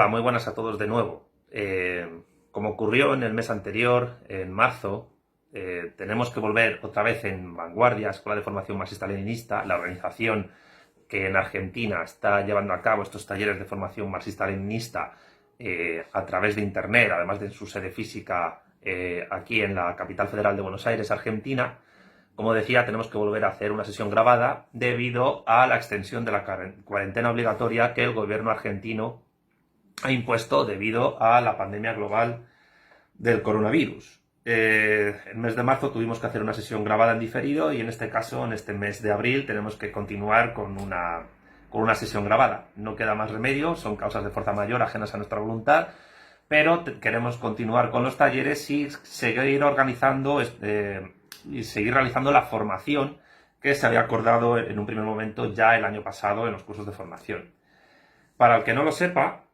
muy buenas a todos de nuevo. Como ocurrió en el mes anterior, en marzo, tenemos que volver otra vez en Vanguardia, Escuela de Formación Marxista-Leninista, la organización que en Argentina está llevando a cabo estos talleres de formación marxista-leninista a través de Internet, además de su sede física aquí en la capital federal de Buenos Aires, Argentina. Como decía, tenemos que volver a hacer una sesión grabada debido a la extensión de la cuarentena obligatoria que el gobierno argentino ha impuesto debido a la pandemia global del coronavirus. El mes de marzo tuvimos que hacer una sesión grabada en diferido y en este caso, en este mes de abril, tenemos que continuar con una sesión grabada. No queda más remedio, son causas de fuerza mayor ajenas a nuestra voluntad, pero queremos continuar con los talleres y seguir organizando y seguir realizando la formación que se había acordado en un primer momento ya el año pasado en los cursos de formación. Para el que no lo sepa,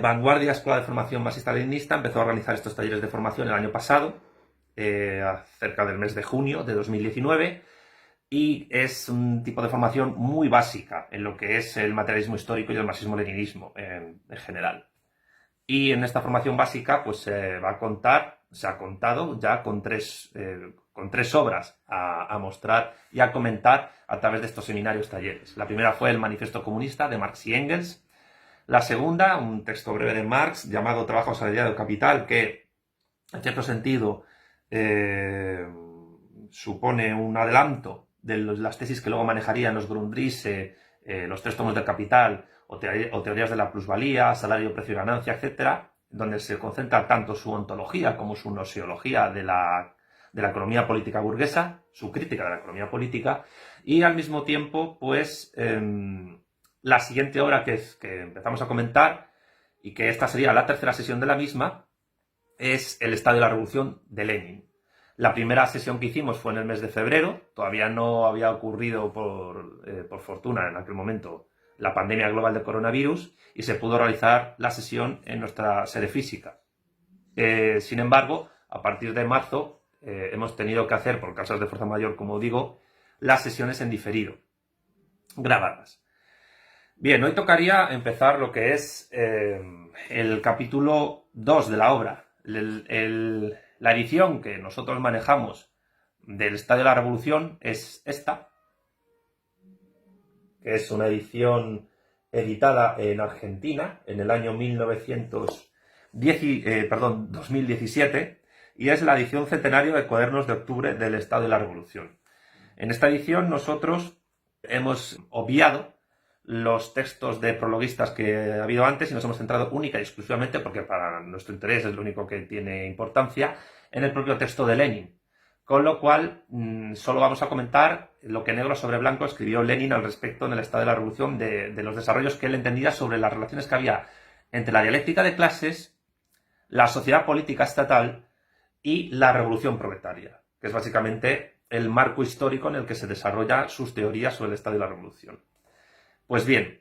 Vanguardia Escuela de Formación Marxista-Leninista empezó a organizar estos talleres de formación el año pasado, cerca del mes de junio de 2019, y es un tipo de formación muy básica en lo que es el materialismo histórico y el marxismo-leninismo en general. Y en esta formación básica pues se ha contado ya con tres obras a mostrar y a comentar a través de estos seminarios talleres. La primera fue el Manifiesto Comunista de Marx y Engels. La segunda, un texto breve de Marx llamado Trabajo asalariado Capital, que en cierto sentido supone un adelanto de las tesis que luego manejarían los Grundrisse, los tres tomos del Capital o teorías de la plusvalía, salario, precio y ganancia, etcétera, donde se concentra tanto su ontología como su nosiología de la economía política burguesa, su crítica de la economía política, y al mismo tiempo, pues, la siguiente obra que empezamos a comentar, y que esta sería la tercera sesión de la misma, es El Estado de la Revolución de Lenin. La primera sesión que hicimos fue en el mes de febrero, todavía no había ocurrido por fortuna en aquel momento la pandemia global del coronavirus, y se pudo realizar la sesión en nuestra sede física. Sin embargo, a partir de marzo hemos tenido que hacer, por causas de fuerza mayor, como digo, las sesiones en diferido, grabadas. Bien, hoy tocaría empezar lo que es el capítulo 2 de la obra. La edición que nosotros manejamos del Estado de la Revolución es esta, que es una edición editada en Argentina en el año 2017, y es la edición centenario de Cuadernos de Octubre del Estado de la Revolución. En esta edición nosotros hemos obviado los textos de prologuistas que ha habido antes y nos hemos centrado única y exclusivamente, porque para nuestro interés es lo único que tiene importancia, en el propio texto de Lenin. Con lo cual, solo vamos a comentar lo que negro sobre blanco escribió Lenin al respecto en el Estado de la Revolución, de los desarrollos que él entendía sobre las relaciones que había entre la dialéctica de clases, la sociedad política estatal y la revolución proletaria, que es básicamente el marco histórico en el que se desarrolla sus teorías sobre el Estado de la Revolución. Pues bien,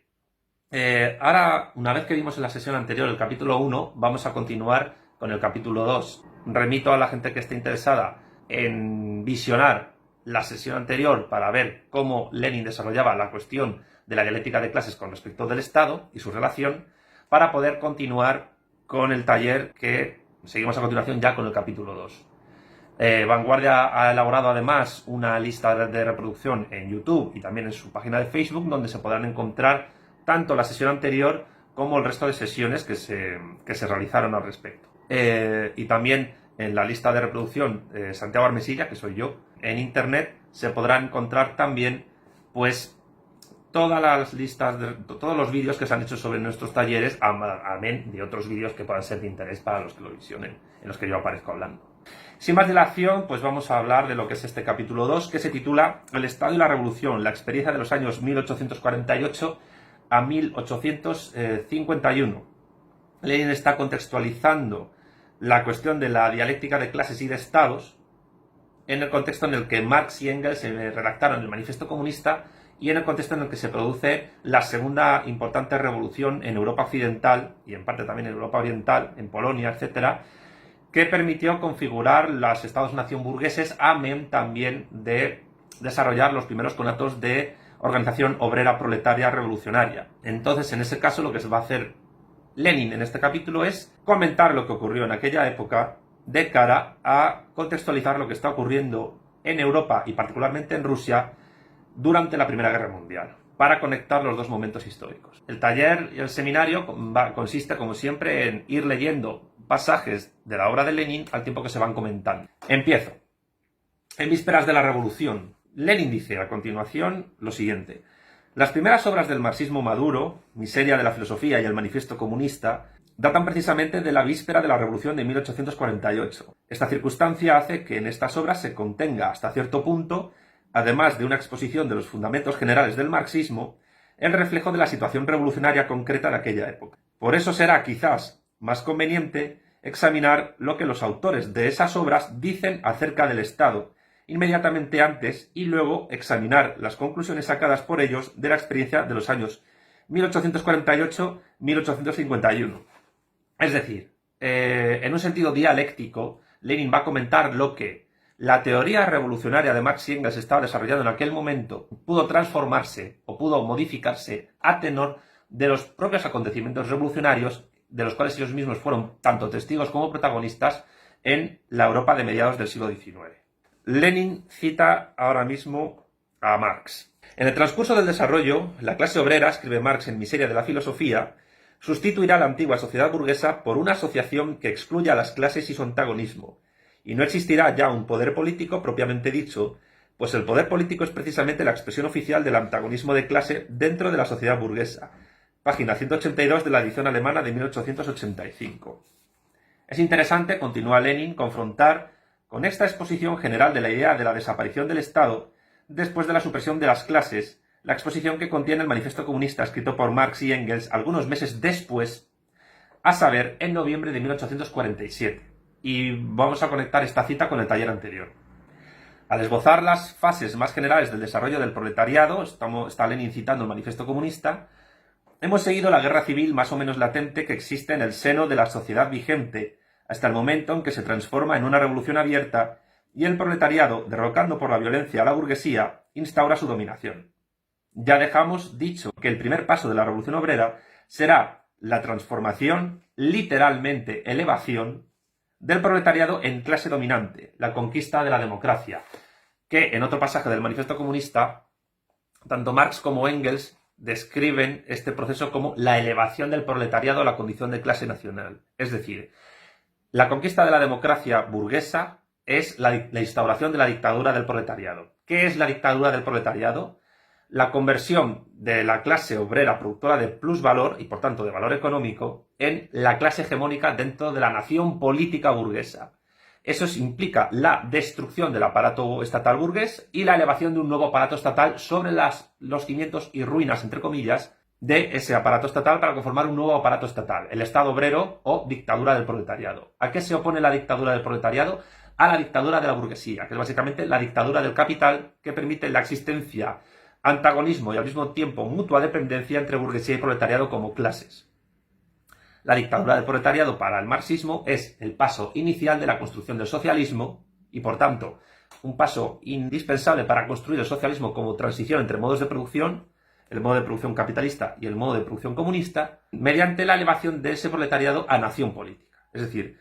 ahora, una vez que vimos en la sesión anterior el capítulo 1, vamos a continuar con el capítulo 2. Remito a la gente que esté interesada en visionar la sesión anterior para ver cómo Lenin desarrollaba la cuestión de la dialéctica de clases con respecto del Estado y su relación, para poder continuar con el taller que seguimos a continuación ya con el capítulo 2. Vanguardia ha elaborado además una lista de reproducción en YouTube y también en su página de Facebook, donde se podrán encontrar tanto la sesión anterior como el resto de sesiones que se realizaron al respecto. Y también en la lista de reproducción Santiago Armesilla, que soy yo, en Internet se podrán encontrar también pues todas las listas, todos los vídeos que se han hecho sobre nuestros talleres, amén de otros vídeos que puedan ser de interés para los que lo visionen, en los que yo aparezco hablando. Sin más dilación, pues vamos a hablar de lo que es este capítulo 2, que se titula El Estado y la Revolución, la experiencia de los años 1848 a 1851. Lenin está contextualizando la cuestión de la dialéctica de clases y de estados en el contexto en el que Marx y Engels redactaron el Manifiesto Comunista y en el contexto en el que se produce la segunda importante revolución en Europa Occidental y en parte también en Europa Oriental, en Polonia, etcétera, que permitió configurar los estados-nación burgueses, amén también de desarrollar los primeros conatos de organización obrera proletaria revolucionaria. Entonces, en ese caso, lo que se va a hacer Lenin en este capítulo es comentar lo que ocurrió en aquella época de cara a contextualizar lo que está ocurriendo en Europa y particularmente en Rusia durante la Primera Guerra Mundial, para conectar los dos momentos históricos. El taller y el seminario consiste, como siempre, en ir leyendo pasajes de la obra de Lenin al tiempo que se van comentando. Empiezo. En vísperas de la Revolución, Lenin dice a continuación lo siguiente: las primeras obras del marxismo maduro, Miseria de la filosofía y el Manifiesto comunista, datan precisamente de la víspera de la Revolución de 1848. Esta circunstancia hace que en estas obras se contenga, hasta cierto punto, además de una exposición de los fundamentos generales del marxismo, el reflejo de la situación revolucionaria concreta de aquella época. Por eso será quizás más conveniente examinar lo que los autores de esas obras dicen acerca del Estado, inmediatamente antes, y luego examinar las conclusiones sacadas por ellos de la experiencia de los años 1848-1851. Es decir, en un sentido dialéctico, Lenin va a comentar lo que la teoría revolucionaria de Marx y Engels estaba desarrollando en aquel momento pudo transformarse o pudo modificarse a tenor de los propios acontecimientos revolucionarios, de los cuales ellos mismos fueron tanto testigos como protagonistas en la Europa de mediados del siglo XIX. Lenin cita ahora mismo a Marx. En el transcurso del desarrollo, la clase obrera, escribe Marx en Miseria de la filosofía, sustituirá la antigua sociedad burguesa por una asociación que excluya a las clases y su antagonismo, y no existirá ya un poder político propiamente dicho, pues el poder político es precisamente la expresión oficial del antagonismo de clase dentro de la sociedad burguesa. Página 182 de la edición alemana de 1885. Es interesante, continúa Lenin, confrontar con esta exposición general de la idea de la desaparición del Estado después de la supresión de las clases, la exposición que contiene el Manifiesto Comunista escrito por Marx y Engels algunos meses después, a saber, en noviembre de 1847. Y vamos a conectar esta cita con el taller anterior. Al esbozar las fases más generales del desarrollo del proletariado, está Lenin citando el Manifiesto Comunista, hemos seguido la guerra civil más o menos latente que existe en el seno de la sociedad vigente, hasta el momento en que se transforma en una revolución abierta y el proletariado, derrocando por la violencia a la burguesía, instaura su dominación. Ya dejamos dicho que el primer paso de la revolución obrera será la transformación, literalmente elevación, del proletariado en clase dominante, la conquista de la democracia, que en otro pasaje del Manifiesto Comunista, tanto Marx como Engels describen este proceso como la elevación del proletariado a la condición de clase nacional. Es decir, la conquista de la democracia burguesa es la instauración de la dictadura del proletariado. ¿Qué es la dictadura del proletariado? La conversión de la clase obrera productora de plusvalor, y por tanto de valor económico, en la clase hegemónica dentro de la nación política burguesa. Eso implica la destrucción del aparato estatal burgués y la elevación de un nuevo aparato estatal sobre los cimientos y ruinas, entre comillas, de ese aparato estatal para conformar un nuevo aparato estatal, el Estado obrero o dictadura del proletariado. ¿A qué se opone la dictadura del proletariado? A la dictadura de la burguesía, que es básicamente la dictadura del capital que permite la existencia, antagonismo y al mismo tiempo mutua dependencia entre burguesía y proletariado como clases. La dictadura del proletariado para el marxismo es el paso inicial de la construcción del socialismo y, por tanto, un paso indispensable para construir el socialismo como transición entre modos de producción, el modo de producción capitalista y el modo de producción comunista, mediante la elevación de ese proletariado a nación política. Es decir,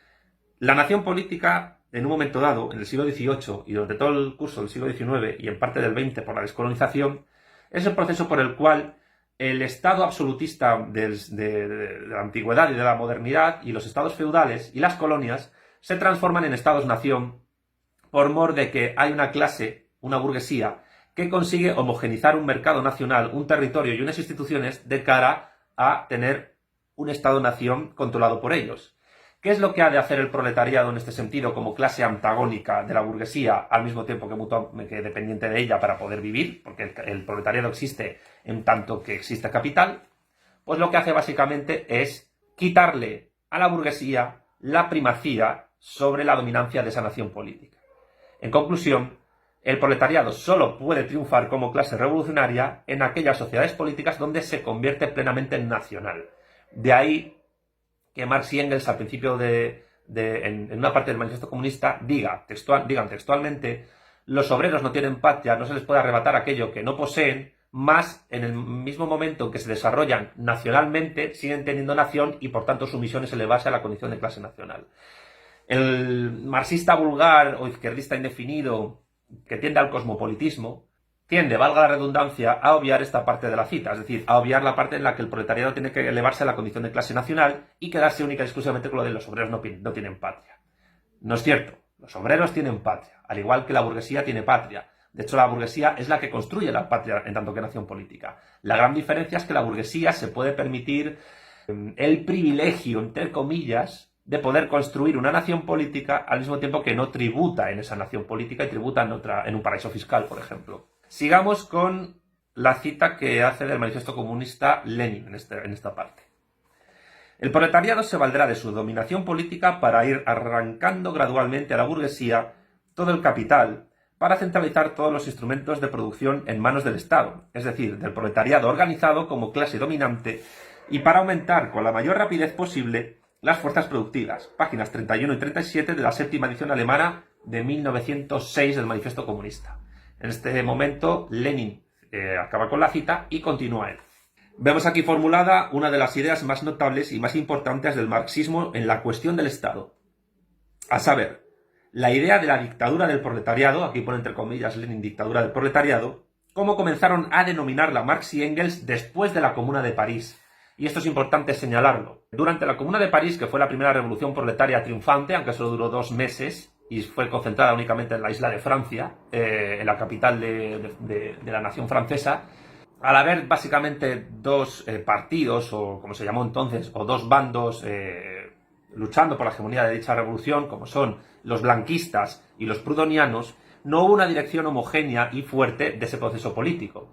la nación política, en un momento dado, en el siglo XVIII y durante todo el curso del siglo XIX y en parte del XX por la descolonización, es el proceso por el cual el Estado absolutista de la antigüedad y de la modernidad y los estados feudales y las colonias se transforman en estados-nación por mor de que hay una clase, una burguesía, que consigue homogenizar un mercado nacional, un territorio y unas instituciones de cara a tener un Estado-nación controlado por ellos. ¿Qué es lo que ha de hacer el proletariado en este sentido como clase antagónica de la burguesía, al mismo tiempo que dependiente de ella para poder vivir? Porque el proletariado existe en tanto que existe capital. Pues lo que hace básicamente es quitarle a la burguesía la primacía sobre la dominancia de esa nación política. En conclusión, el proletariado solo puede triunfar como clase revolucionaria en aquellas sociedades políticas donde se convierte plenamente en nacional. De ahí que Marx y Engels al principio en una parte del Manifiesto Comunista digan textualmente: los obreros no tienen patria, no se les puede arrebatar aquello que no poseen, más en el mismo momento en que se desarrollan nacionalmente, siguen teniendo nación y por tanto su misión es elevarse a la condición de clase nacional. El marxista vulgar o izquierdista indefinido que tiende al cosmopolitismo tiende, valga la redundancia, a obviar esta parte de la cita, es decir, a obviar la parte en la que el proletariado tiene que elevarse a la condición de clase nacional y quedarse única y exclusivamente con lo de los obreros no tienen patria. No es cierto, los obreros tienen patria, al igual que la burguesía tiene patria. De hecho, la burguesía es la que construye la patria en tanto que nación política. La gran diferencia es que la burguesía se puede permitir el privilegio, entre comillas, de poder construir una nación política al mismo tiempo que no tributa en esa nación política y tributa en un paraíso fiscal, por ejemplo. Sigamos con la cita que hace del manifiesto comunista Lenin en esta parte. El proletariado se valdrá de su dominación política para ir arrancando gradualmente a la burguesía todo el capital, para centralizar todos los instrumentos de producción en manos del Estado, es decir, del proletariado organizado como clase dominante, y para aumentar con la mayor rapidez posible las fuerzas productivas. Páginas 31 y 37 de la séptima edición alemana de 1906 del Manifiesto Comunista. En este momento, Lenin acaba con la cita y continúa él. Vemos aquí formulada una de las ideas más notables y más importantes del marxismo en la cuestión del Estado, a saber, la idea de la dictadura del proletariado, aquí pone entre comillas Lenin dictadura del proletariado, como comenzaron a denominarla Marx y Engels después de la Comuna de París. Y esto es importante señalarlo. Durante la Comuna de París, que fue la primera revolución proletaria triunfante, aunque solo duró 2 meses, y fue concentrada únicamente en la isla de Francia, en la capital de la nación francesa, al haber básicamente 2 partidos, o como se llamó entonces, o 2 bandos luchando por la hegemonía de dicha revolución, como son los blanquistas y los proudhonianos, no hubo una dirección homogénea y fuerte de ese proceso político.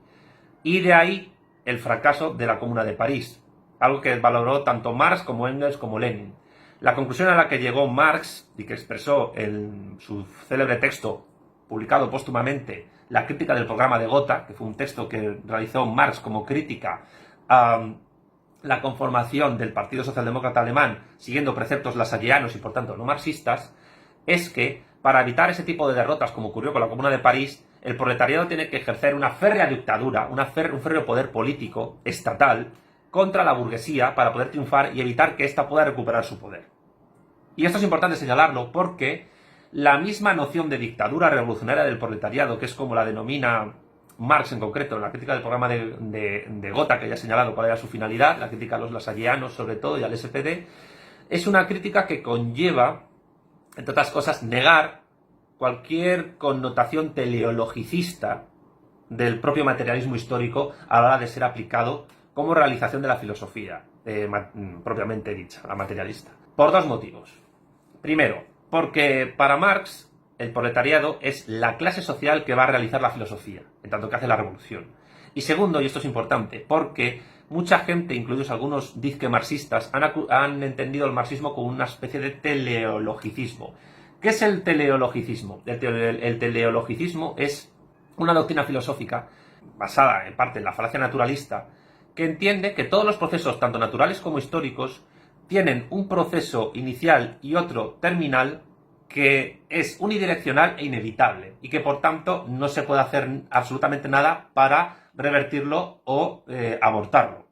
Y de ahí el fracaso de la Comuna de París, algo que valoró tanto Marx como Engels como Lenin. La conclusión a la que llegó Marx, y que expresó en su célebre texto publicado póstumamente, La crítica del programa de Gotha, que fue un texto que realizó Marx como crítica a la conformación del Partido Socialdemócrata Alemán, siguiendo preceptos lasallianos y por tanto no marxistas, es que para evitar ese tipo de derrotas como ocurrió con la Comuna de París, el proletariado tiene que ejercer una férrea dictadura, un férreo poder político, estatal, contra la burguesía para poder triunfar y evitar que ésta pueda recuperar su poder. Y esto es importante señalarlo porque la misma noción de dictadura revolucionaria del proletariado, que es como la denomina Marx en concreto, en la crítica del programa de Gotha, que ya he señalado cuál era su finalidad, la crítica a los lasallianos sobre todo y al SPD, es una crítica que conlleva, entre otras cosas, negar cualquier connotación teleologicista del propio materialismo histórico a la hora de ser aplicado como realización de la filosofía propiamente dicha, la materialista. Por 2 motivos. Primero, porque para Marx el proletariado es la clase social que va a realizar la filosofía, en tanto que hace la revolución. Y segundo, y esto es importante, porque mucha gente, incluidos algunos disque marxistas, han entendido el marxismo como una especie de teleologicismo. ¿Qué es el teleologicismo? El teleologicismo es una doctrina filosófica basada en parte en la falacia naturalista, que entiende que todos los procesos, tanto naturales como históricos, tienen un proceso inicial y otro terminal que es unidireccional e inevitable y que por tanto no se puede hacer absolutamente nada para revertirlo o abortarlo.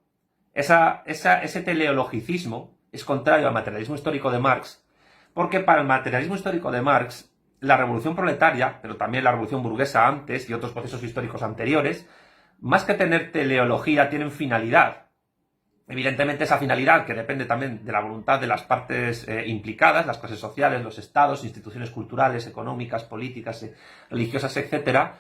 Ese teleologicismo es contrario al materialismo histórico de Marx, porque para el materialismo histórico de Marx, la revolución proletaria, pero también la revolución burguesa antes y otros procesos históricos anteriores, más que tener teleología, tienen finalidad. Evidentemente esa finalidad, que depende también de la voluntad de las partes implicadas, las clases sociales, los estados, instituciones culturales, económicas, políticas, religiosas, etc.,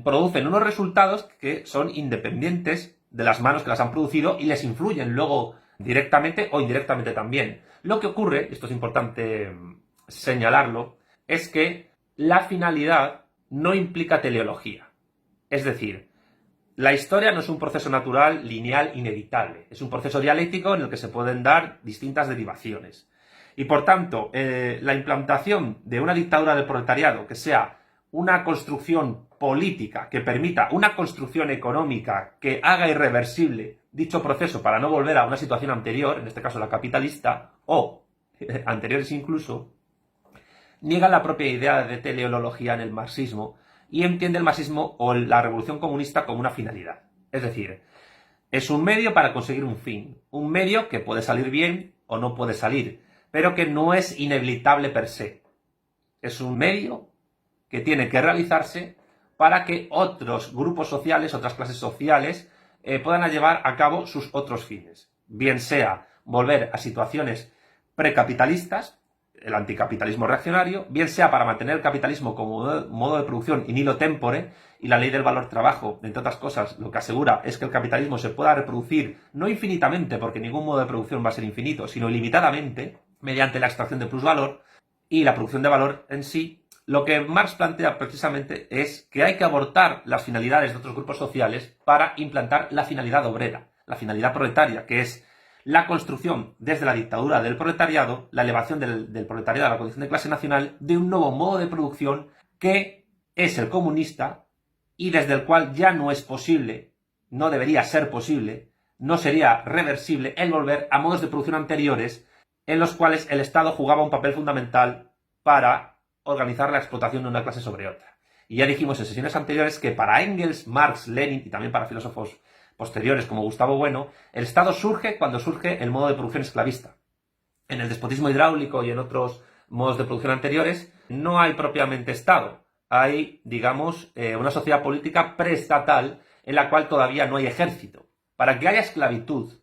producen unos resultados que son independientes de las manos que las han producido y les influyen luego directamente o indirectamente también. Lo que ocurre, esto es importante señalarlo, es que la finalidad no implica teleología. Es decir, la historia no es un proceso natural, lineal, inevitable. Es un proceso dialéctico en el que se pueden dar distintas derivaciones. Y por tanto, la implantación de una dictadura del proletariado que sea una construcción política que permita una construcción económica que haga irreversible dicho proceso para no volver a una situación anterior, en este caso la capitalista, o anteriores incluso, niega la propia idea de teleología en el marxismo y entiende el marxismo o la revolución comunista como una finalidad. Es decir, es un medio para conseguir un fin, un medio que puede salir bien o no puede salir, pero que no es inevitable per se. Es un medio que tiene que realizarse para que otros grupos sociales, otras clases sociales, puedan llevar a cabo sus otros fines. Bien sea volver a situaciones precapitalistas, el anticapitalismo reaccionario, bien sea para mantener el capitalismo como modo de producción in illo tempore, y la ley del valor trabajo, entre otras cosas, lo que asegura es que el capitalismo se pueda reproducir, no infinitamente, porque ningún modo de producción va a ser infinito, sino ilimitadamente, mediante la extracción de plusvalor y la producción de valor en sí. Lo que Marx plantea precisamente es que hay que abortar las finalidades de otros grupos sociales para implantar la finalidad obrera, la finalidad proletaria, que es la construcción desde la dictadura del proletariado, la elevación del proletariado a la condición de clase nacional, de un nuevo modo de producción que es el comunista y desde el cual ya no es posible, no debería ser posible, no sería reversible el volver a modos de producción anteriores en los cuales el Estado jugaba un papel fundamental para organizar la explotación de una clase sobre otra. Y ya dijimos en sesiones anteriores que para Engels, Marx, Lenin y también para filósofos posteriores como Gustavo Bueno, el Estado surge cuando surge el modo de producción esclavista. En el despotismo hidráulico y en otros modos de producción anteriores no hay propiamente Estado. Hay, digamos, una sociedad política preestatal en la cual todavía no hay ejército. Para que haya esclavitud,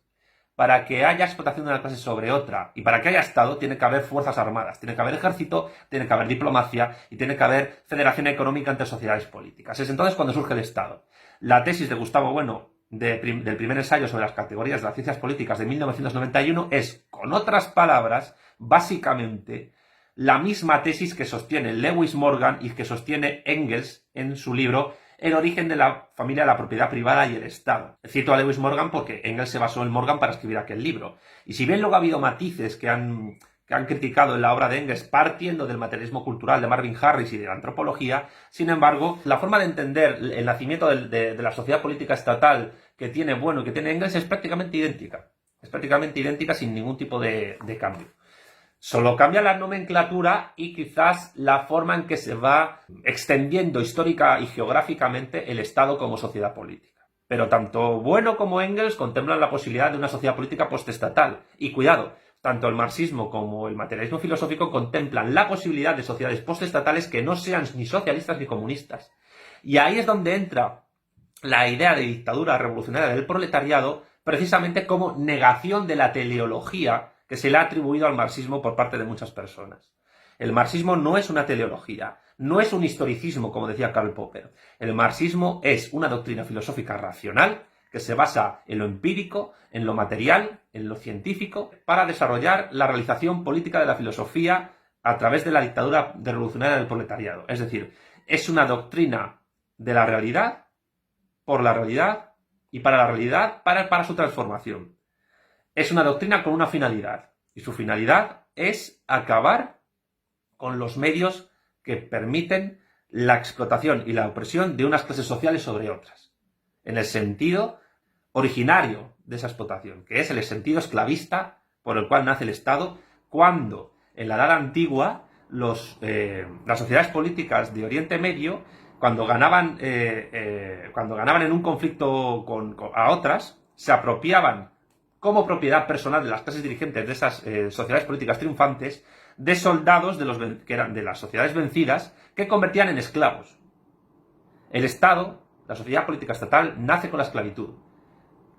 para que haya explotación de una clase sobre otra y para que haya Estado, tiene que haber fuerzas armadas, tiene que haber ejército, tiene que haber diplomacia y tiene que haber federación económica entre sociedades políticas. Es entonces cuando surge el Estado. La tesis de Gustavo Bueno del primer ensayo sobre las categorías de las ciencias políticas de 1991 es, con otras palabras, básicamente la misma tesis que sostiene Lewis Morgan y que sostiene Engels en su libro El origen de la familia, la propiedad privada y el Estado. Cito a Lewis Morgan porque Engels se basó en Morgan para escribir aquel libro. Y si bien luego ha habido matices que han criticado en la obra de Engels partiendo del materialismo cultural de Marvin Harris y de la antropología, sin embargo, la forma de entender el nacimiento de la sociedad política estatal que tiene Bueno y que tiene Engels es prácticamente idéntica. Es prácticamente idéntica sin ningún tipo de cambio. Solo cambia la nomenclatura y quizás la forma en que se va extendiendo histórica y geográficamente el Estado como sociedad política. Pero tanto Bueno como Engels contemplan la posibilidad de una sociedad política postestatal. Y cuidado, tanto el marxismo como el materialismo filosófico contemplan la posibilidad de sociedades postestatales que no sean ni socialistas ni comunistas. Y ahí es donde entra la idea de dictadura revolucionaria del proletariado, precisamente como negación de la teleología que se le ha atribuido al marxismo por parte de muchas personas. El marxismo no es una teleología, no es un historicismo, como decía Karl Popper. El marxismo es una doctrina filosófica racional que se basa en lo empírico, en lo material, en lo científico, para desarrollar la realización política de la filosofía a través de la dictadura revolucionaria del proletariado. Es decir, es una doctrina de la realidad, por la realidad y para la realidad, para su transformación. Es una doctrina con una finalidad, y su finalidad es acabar con los medios que permiten la explotación y la opresión de unas clases sociales sobre otras, en el sentido originario de esa explotación, que es el sentido esclavista por el cual nace el Estado, cuando en la Edad Antigua las sociedades políticas de Oriente Medio, cuando ganaban en un conflicto a otras, se apropiaban como propiedad personal de las clases dirigentes de esas sociedades políticas triunfantes, de soldados que eran de las sociedades vencidas, que convertían en esclavos. El Estado, la sociedad política estatal, nace con la esclavitud.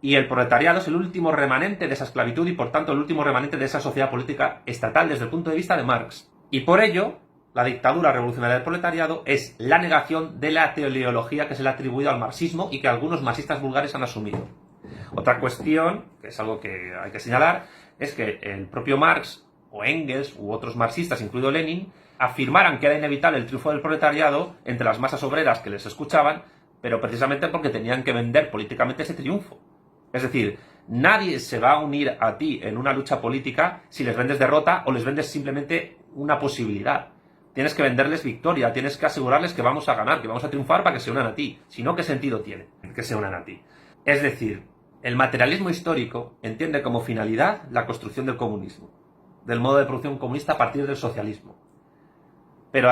Y el proletariado es el último remanente de esa esclavitud y, por tanto, el último remanente de esa sociedad política estatal desde el punto de vista de Marx. Y por ello, la dictadura revolucionaria del proletariado es la negación de la teleología que se le ha atribuido al marxismo y que algunos marxistas vulgares han asumido. Otra cuestión, que es algo que hay que señalar, es que el propio Marx o Engels u otros marxistas, incluido Lenin, afirmaran que era inevitable el triunfo del proletariado entre las masas obreras que les escuchaban, pero precisamente porque tenían que vender políticamente ese triunfo. Es decir, nadie se va a unir a ti en una lucha política si les vendes derrota o les vendes simplemente una posibilidad. Tienes que venderles victoria, tienes que asegurarles que vamos a ganar, que vamos a triunfar para que se unan a ti. Si no, ¿qué sentido tiene que se unan a ti? Es decir, el materialismo histórico entiende como finalidad la construcción del comunismo, del modo de producción comunista a partir del socialismo. pero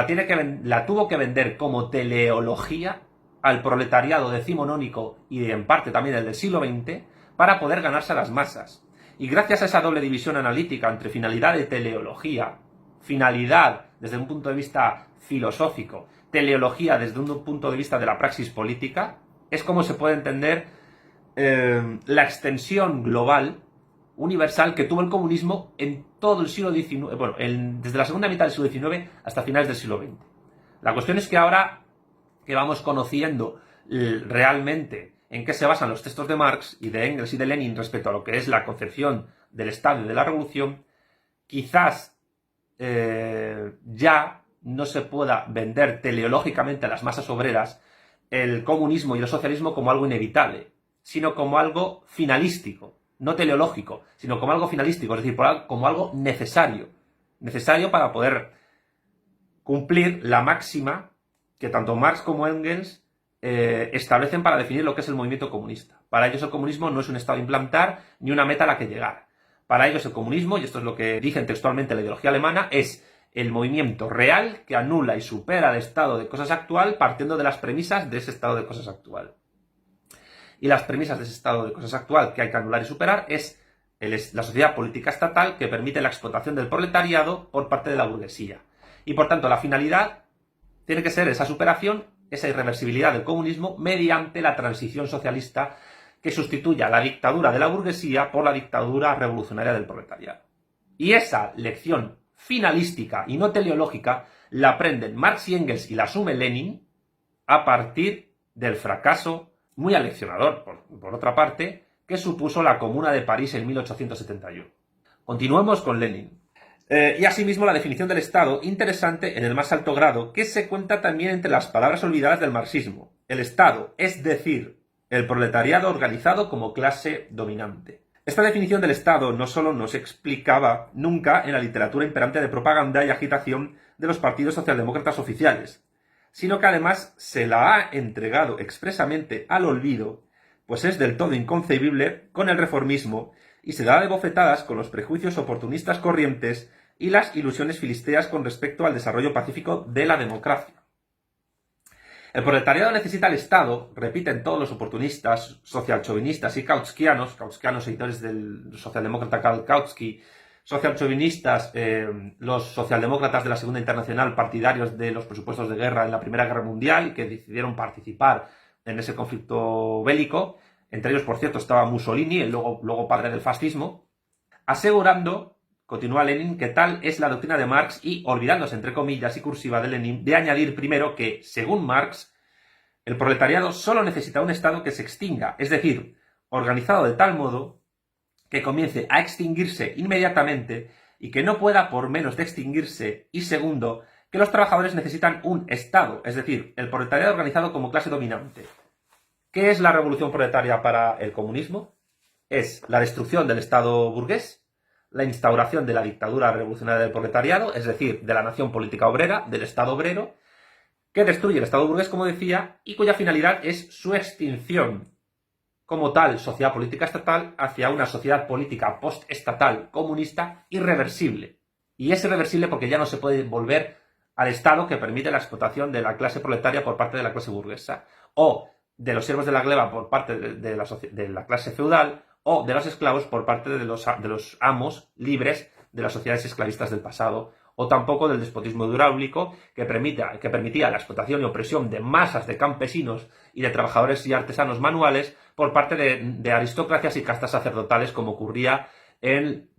la tuvo que vender como teleología al proletariado decimonónico y en parte también el del siglo XX para poder ganarse a las masas. Y gracias a esa doble división analítica entre finalidad de teleología, finalidad desde un punto de vista filosófico, teleología desde un punto de vista de la praxis política, es como se puede entender la extensión global, universal, que tuvo el comunismo en todo el siglo XIX, bueno, desde la segunda mitad del siglo XIX hasta finales del siglo XX. La cuestión es que ahora que vamos conociendo realmente en qué se basan los textos de Marx y de Engels y de Lenin respecto a lo que es la concepción del Estado y de la Revolución, quizás ya no se pueda vender teleológicamente a las masas obreras el comunismo y el socialismo como algo inevitable, sino como algo finalístico, no teleológico, sino como algo finalístico, es decir, como algo necesario para poder cumplir la máxima que tanto Marx como Engels establecen para definir lo que es el movimiento comunista. Para ellos el comunismo no es un estado a implantar ni una meta a la que llegar. Para ellos el comunismo, y esto es lo que dicen textualmente la ideología alemana, es el movimiento real que anula y supera el estado de cosas actual partiendo de las premisas de ese estado de cosas actual. Y las premisas de ese estado de cosas actual que hay que anular y superar es la sociedad política estatal que permite la explotación del proletariado por parte de la burguesía. Y por tanto la finalidad tiene que ser esa superación, esa irreversibilidad del comunismo mediante la transición socialista que sustituya la dictadura de la burguesía por la dictadura revolucionaria del proletariado. Y esa lección finalística y no teleológica la aprenden Marx y Engels y la asume Lenin a partir del fracaso muy aleccionador, por otra parte, que supuso la Comuna de París en 1871. Continuemos con Lenin. Y asimismo la definición del Estado, interesante en el más alto grado, que se cuenta también entre las palabras olvidadas del marxismo. El Estado, es decir, el proletariado organizado como clase dominante. Esta definición del Estado no solo no se explicaba nunca en la literatura imperante de propaganda y agitación de los partidos socialdemócratas oficiales, sino que además se la ha entregado expresamente al olvido, pues es del todo inconcebible con el reformismo y se da de bofetadas con los prejuicios oportunistas corrientes y las ilusiones filisteas con respecto al desarrollo pacífico de la democracia. El proletariado necesita al Estado, repiten todos los oportunistas, socialchauvinistas y kautskianos seguidores del socialdemócrata Karl Kautsky, socialchauvinistas, los socialdemócratas de la Segunda Internacional, partidarios de los presupuestos de guerra en la Primera Guerra Mundial y que decidieron participar en ese conflicto bélico. Entre ellos, por cierto, estaba Mussolini, el luego padre del fascismo, asegurando, continúa Lenin, que tal es la doctrina de Marx y olvidándose, entre comillas y cursiva de Lenin, de añadir primero que, según Marx, el proletariado solo necesita un Estado que se extinga, es decir, organizado de tal modo que comience a extinguirse inmediatamente y que no pueda por menos de extinguirse, y segundo, que los trabajadores necesitan un Estado, es decir, el proletariado organizado como clase dominante. ¿Qué es la revolución proletaria para el comunismo? Es la destrucción del Estado burgués, la instauración de la dictadura revolucionaria del proletariado, es decir, de la nación política obrera, del Estado obrero, que destruye el Estado burgués, como decía, y cuya finalidad es su extinción como tal sociedad política estatal hacia una sociedad política postestatal comunista irreversible. Y es irreversible porque ya no se puede volver al Estado que permite la explotación de la clase proletaria por parte de la clase burguesa, o de los siervos de la gleba por parte de la clase feudal, o de los esclavos por parte de los amos libres de las sociedades esclavistas del pasado, o tampoco del despotismo hidráulico que permitía la explotación y opresión de masas de campesinos y de trabajadores y artesanos manuales por parte de aristocracias y castas sacerdotales, como ocurría en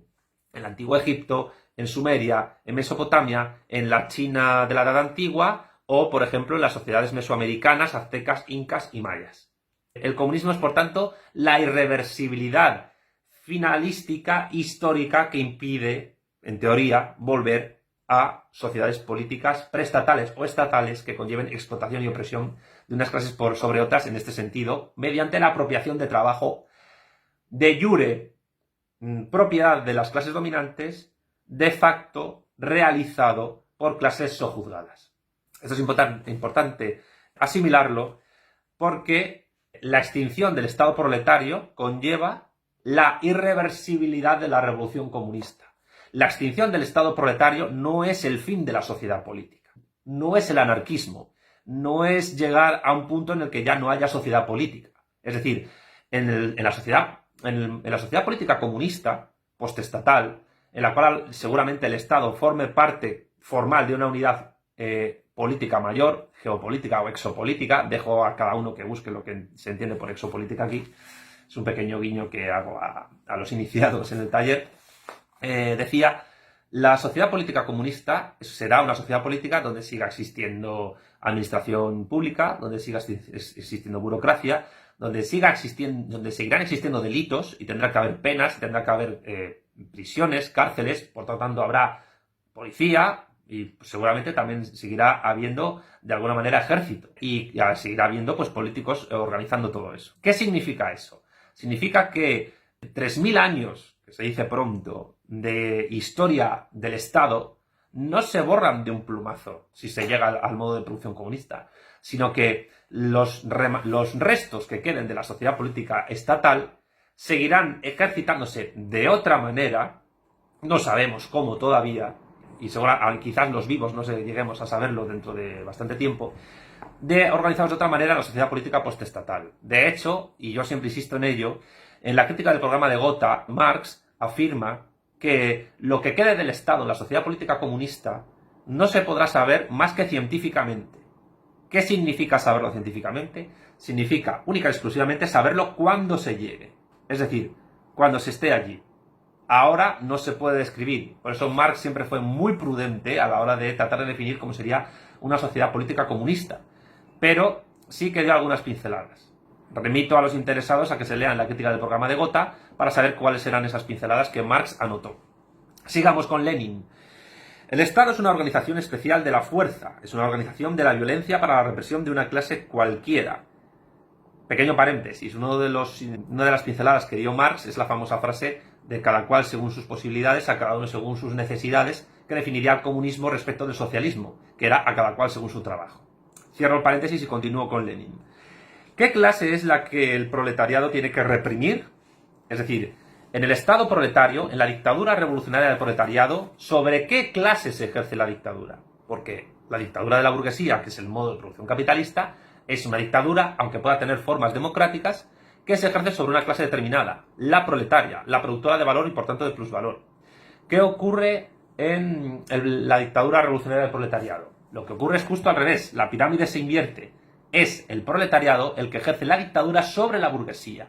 el antiguo Egipto, en Sumeria, en Mesopotamia, en la China de la Edad Antigua, o, por ejemplo, en las sociedades mesoamericanas, aztecas, incas y mayas. El comunismo es, por tanto, la irreversibilidad finalística histórica que impide, en teoría, volver a sociedades políticas preestatales o estatales que conlleven explotación y opresión de unas clases por sobre otras, en este sentido, mediante la apropiación de trabajo de jure, propiedad de las clases dominantes, de facto realizado por clases sojuzgadas. Esto es importante asimilarlo porque la extinción del Estado proletario conlleva la irreversibilidad de la revolución comunista. La extinción del Estado proletario no es el fin de la sociedad política. no es el anarquismo, no es llegar a un punto en el que ya no haya sociedad política. Es decir, en la sociedad política comunista, postestatal, en la cual seguramente el Estado forme parte formal de una unidad política mayor, geopolítica o exopolítica, dejo a cada uno que busque lo que se entiende por exopolítica aquí, es un pequeño guiño que hago a los iniciados en el taller, decía, la sociedad política comunista será una sociedad política donde siga existiendo administración pública, donde siga existiendo burocracia, donde seguirán existiendo delitos y tendrá que haber penas, tendrá que haber prisiones, cárceles, por lo tanto habrá policía y seguramente también seguirá habiendo de alguna manera ejército y seguirá habiendo pues políticos organizando todo eso. ¿Qué significa eso? Significa que 3000 años, que se dice pronto, de historia del Estado no se borran de un plumazo si se llega al modo de producción comunista, sino que los restos que queden de la sociedad política estatal seguirán ejercitándose de otra manera, no sabemos cómo todavía, y quizás los vivos no lleguemos a saberlo dentro de bastante tiempo, organizados de otra manera la sociedad política postestatal. De hecho, y yo siempre insisto en ello, en la crítica del programa de Gotha, Marx afirma que lo que quede del Estado en la sociedad política comunista no se podrá saber más que científicamente. ¿Qué significa saberlo científicamente? Significa única y exclusivamente saberlo cuando se llegue. Es decir, cuando se esté allí. Ahora no se puede describir. Por eso Marx siempre fue muy prudente a la hora de tratar de definir cómo sería una sociedad política comunista. Pero sí que dio algunas pinceladas. Remito a los interesados a que se lean la crítica del programa de Gotha para saber cuáles eran esas pinceladas que Marx anotó. Sigamos con Lenin. El Estado es una organización especial de la fuerza, es una organización de la violencia para la represión de una clase cualquiera. Pequeño paréntesis, una de las pinceladas que dio Marx es la famosa frase de cada cual según sus posibilidades, a cada uno según sus necesidades, que definiría el comunismo respecto del socialismo, que era a cada cual según su trabajo. Cierro el paréntesis y continúo con Lenin. ¿Qué clase es la que el proletariado tiene que reprimir? Es decir, en el Estado proletario, en la dictadura revolucionaria del proletariado, ¿sobre qué clase se ejerce la dictadura? Porque la dictadura de la burguesía, que es el modo de producción capitalista, es una dictadura, aunque pueda tener formas democráticas, que se ejerce sobre una clase determinada, la proletaria, la productora de valor y por tanto de plusvalor. ¿Qué ocurre en la dictadura revolucionaria del proletariado? Lo que ocurre es justo al revés, la pirámide se invierte. Es el proletariado el que ejerce la dictadura sobre la burguesía.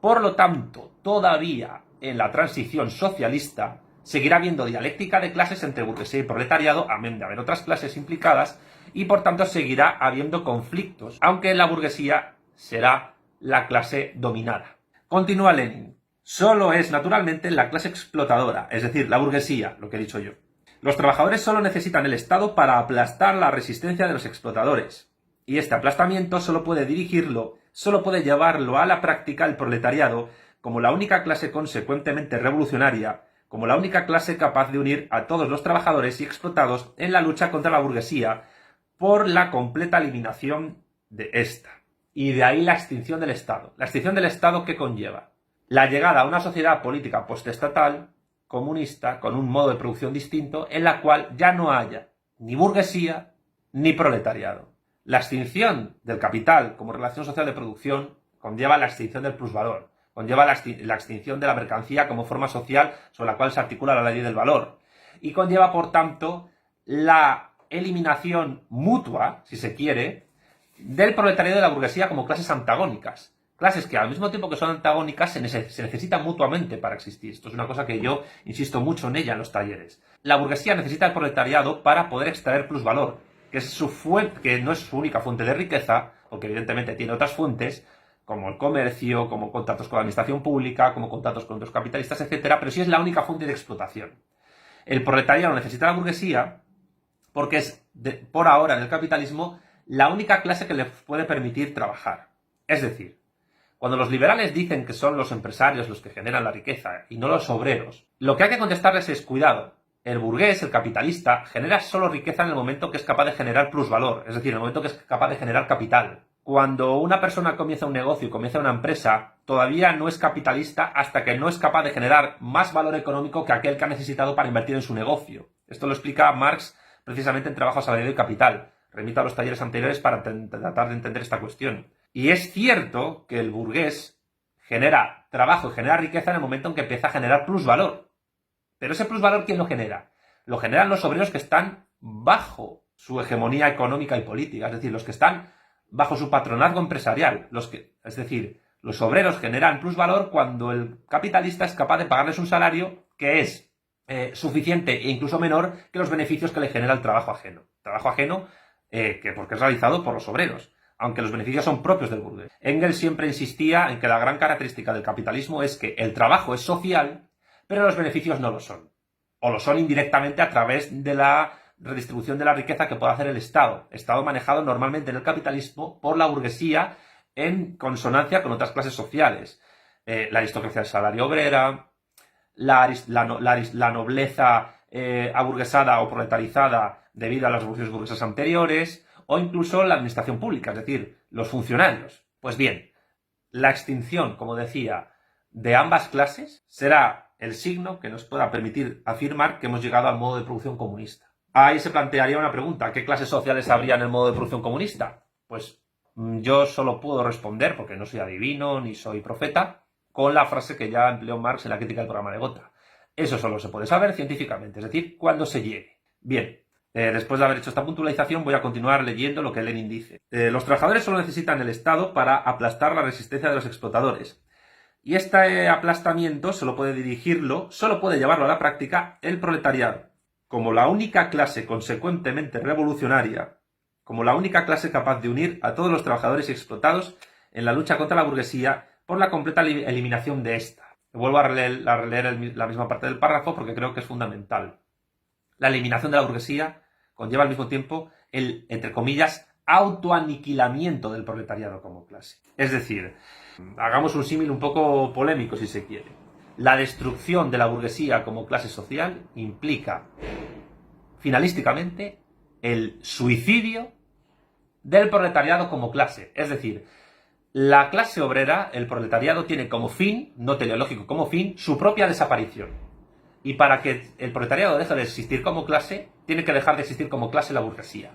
Por lo tanto, todavía en la transición socialista seguirá habiendo dialéctica de clases entre burguesía y proletariado, amén de haber otras clases implicadas, y por tanto seguirá habiendo conflictos, aunque la burguesía será la clase dominada. Continúa Lenin. Solo es naturalmente la clase explotadora, es decir, la burguesía, lo que he dicho yo. Los trabajadores solo necesitan el Estado para aplastar la resistencia de los explotadores. Y este aplastamiento solo puede llevarlo a la práctica el proletariado como la única clase consecuentemente revolucionaria, como la única clase capaz de unir a todos los trabajadores y explotados en la lucha contra la burguesía por la completa eliminación de esta. Y de ahí la extinción del Estado. La extinción del Estado, ¿qué conlleva? La llegada a una sociedad política postestatal, comunista, con un modo de producción distinto, en la cual ya no haya ni burguesía ni proletariado. La extinción del capital como relación social de producción conlleva la extinción del plusvalor, conlleva la extinción de la mercancía como forma social sobre la cual se articula la ley del valor y conlleva, por tanto, la eliminación mutua, si se quiere, del proletariado y de la burguesía como clases antagónicas. Clases que al mismo tiempo que son antagónicas se necesitan mutuamente para existir. Esto es una cosa que yo insisto mucho en ella en los talleres. La burguesía necesita el proletariado para poder extraer plusvalor, que es que no es su única fuente de riqueza, porque evidentemente tiene otras fuentes, como el comercio, como contratos con la administración pública, como contratos con otros capitalistas, etcétera, pero sí es la única fuente de explotación. El proletariado necesita la burguesía porque es, por ahora en el capitalismo, la única clase que le puede permitir trabajar. Es decir, cuando los liberales dicen que son los empresarios los que generan la riqueza y no los obreros, lo que hay que contestarles es cuidado. El burgués, el capitalista, genera solo riqueza en el momento que es capaz de generar plusvalor, es decir, en el momento que es capaz de generar capital. Cuando una persona comienza un negocio y comienza una empresa, todavía no es capitalista hasta que no es capaz de generar más valor económico que aquel que ha necesitado para invertir en su negocio. Esto lo explica Marx precisamente en trabajo, asalariado y capital. Remito a los talleres anteriores para tratar de entender esta cuestión. Y es cierto que el burgués genera trabajo y genera riqueza en el momento en que empieza a generar plusvalor. Pero ese plusvalor, ¿quién lo genera? Lo generan los obreros que están bajo su hegemonía económica y política, es decir, los que están bajo su patronazgo empresarial. Es decir, los obreros generan plusvalor cuando el capitalista es capaz de pagarles un salario que es suficiente e incluso menor que los beneficios que le genera el trabajo ajeno. Trabajo ajeno porque es realizado por los obreros, aunque los beneficios son propios del burgués. Engels siempre insistía en que la gran característica del capitalismo es que el trabajo es social, pero los beneficios no lo son. O lo son indirectamente a través de la redistribución de la riqueza que puede hacer el Estado. Estado manejado normalmente en el capitalismo por la burguesía en consonancia con otras clases sociales. La aristocracia del salario obrera, la nobleza aburguesada o proletarizada debido a las revoluciones burguesas anteriores, o incluso la administración pública, es decir, los funcionarios. Pues bien, la extinción, como decía, de ambas clases será el signo que nos pueda permitir afirmar que hemos llegado al modo de producción comunista. Ahí se plantearía una pregunta: ¿qué clases sociales habría en el modo de producción comunista? Pues yo solo puedo responder, porque no soy adivino ni soy profeta, con la frase que ya empleó Marx en la crítica del programa de Gotha. Eso solo se puede saber científicamente, es decir, cuando se llegue. Bien, después de haber hecho esta puntualización, voy a continuar leyendo lo que Lenin dice. Los trabajadores solo necesitan el Estado para aplastar la resistencia de los explotadores. Y este aplastamiento solo puede llevarlo a la práctica el proletariado, como la única clase consecuentemente revolucionaria, como la única clase capaz de unir a todos los trabajadores y explotados en la lucha contra la burguesía por la completa eliminación de esta. Vuelvo a releer la misma parte del párrafo porque creo que es fundamental. La eliminación de la burguesía conlleva al mismo tiempo el, entre comillas, autoaniquilamiento del proletariado como clase. Es decir, hagamos un símil un poco polémico si se quiere. La destrucción de la burguesía como clase social implica finalísticamente el suicidio del proletariado como clase. Es decir, la clase obrera, el proletariado, tiene como fin, no teleológico como fin, su propia desaparición. Y para que el proletariado deje de existir como clase, tiene que dejar de existir como clase la burguesía.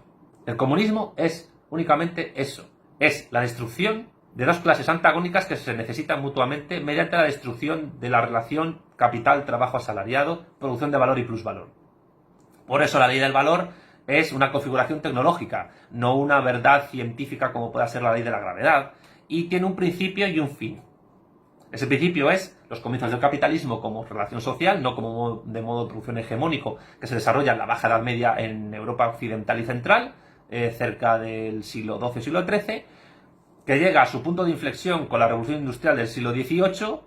El comunismo es únicamente eso. Es la destrucción de dos clases antagónicas que se necesitan mutuamente mediante la destrucción de la relación capital-trabajo asalariado, producción de valor y plusvalor. Por eso la ley del valor es una configuración tecnológica, no una verdad científica como pueda ser la ley de la gravedad, y tiene un principio y un fin. Ese principio es los comienzos del capitalismo como relación social, no como de modo de producción hegemónico que se desarrolla en la Baja Edad Media en Europa occidental y central, cerca del siglo XII y siglo XIII, que llega a su punto de inflexión con la revolución industrial del siglo XVIII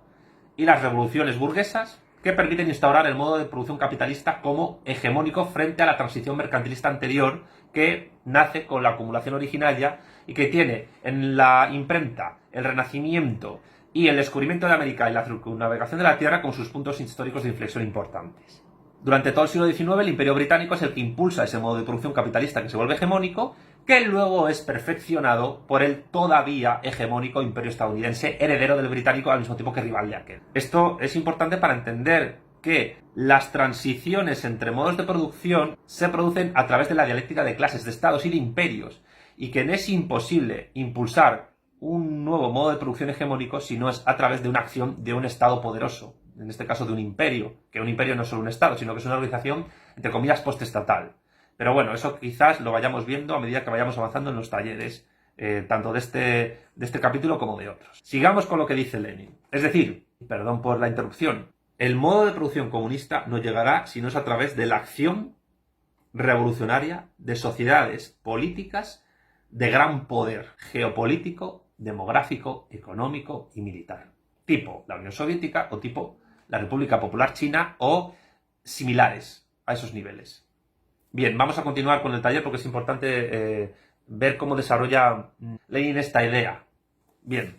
y las revoluciones burguesas, que permiten instaurar el modo de producción capitalista como hegemónico frente a la transición mercantilista anterior, que nace con la acumulación originaria y que tiene en la imprenta el Renacimiento y el descubrimiento de América y la circunnavegación de la Tierra como sus puntos históricos de inflexión importantes. Durante todo el siglo XIX, el Imperio Británico es el que impulsa ese modo de producción capitalista que se vuelve hegemónico, que luego es perfeccionado por el todavía hegemónico Imperio estadounidense, heredero del británico al mismo tiempo que rival de aquel. Esto es importante para entender que las transiciones entre modos de producción se producen a través de la dialéctica de clases, de estados y de imperios, y que no es imposible impulsar un nuevo modo de producción hegemónico si no es a través de una acción de un estado poderoso, en este caso de un imperio, que un imperio no es solo un estado, sino que es una organización, entre comillas, postestatal. Pero bueno, eso quizás lo vayamos viendo a medida que vayamos avanzando en los talleres, tanto de este capítulo como de otros. Sigamos con lo que dice Lenin. Es decir, perdón por la interrupción, el modo de producción comunista no llegará si no es a través de la acción revolucionaria de sociedades políticas de gran poder geopolítico, demográfico, económico y militar. Tipo la Unión Soviética o tipo la República Popular China o similares a esos niveles. Bien, vamos a continuar con el taller porque es importante ver cómo desarrolla Lenin esta idea. Bien,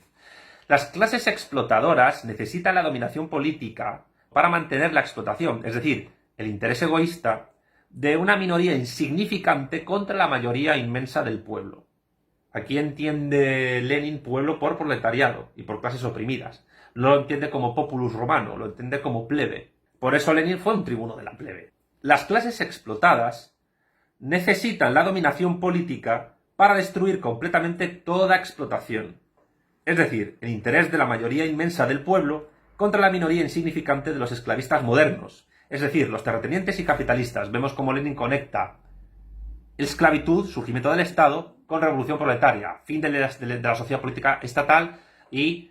las clases explotadoras necesitan la dominación política para mantener la explotación, es decir, el interés egoísta de una minoría insignificante contra la mayoría inmensa del pueblo. Aquí entiende Lenin pueblo por proletariado y por clases oprimidas. No lo entiende como populus romano, lo entiende como plebe. Por eso Lenin fue un tribuno de la plebe. Las clases explotadas necesitan la dominación política para destruir completamente toda explotación. Es decir, el interés de la mayoría inmensa del pueblo contra la minoría insignificante de los esclavistas modernos. Es decir, los terratenientes y capitalistas. Vemos cómo Lenin conecta esclavitud, surgimiento del Estado, con revolución proletaria, fin de la sociedad política estatal y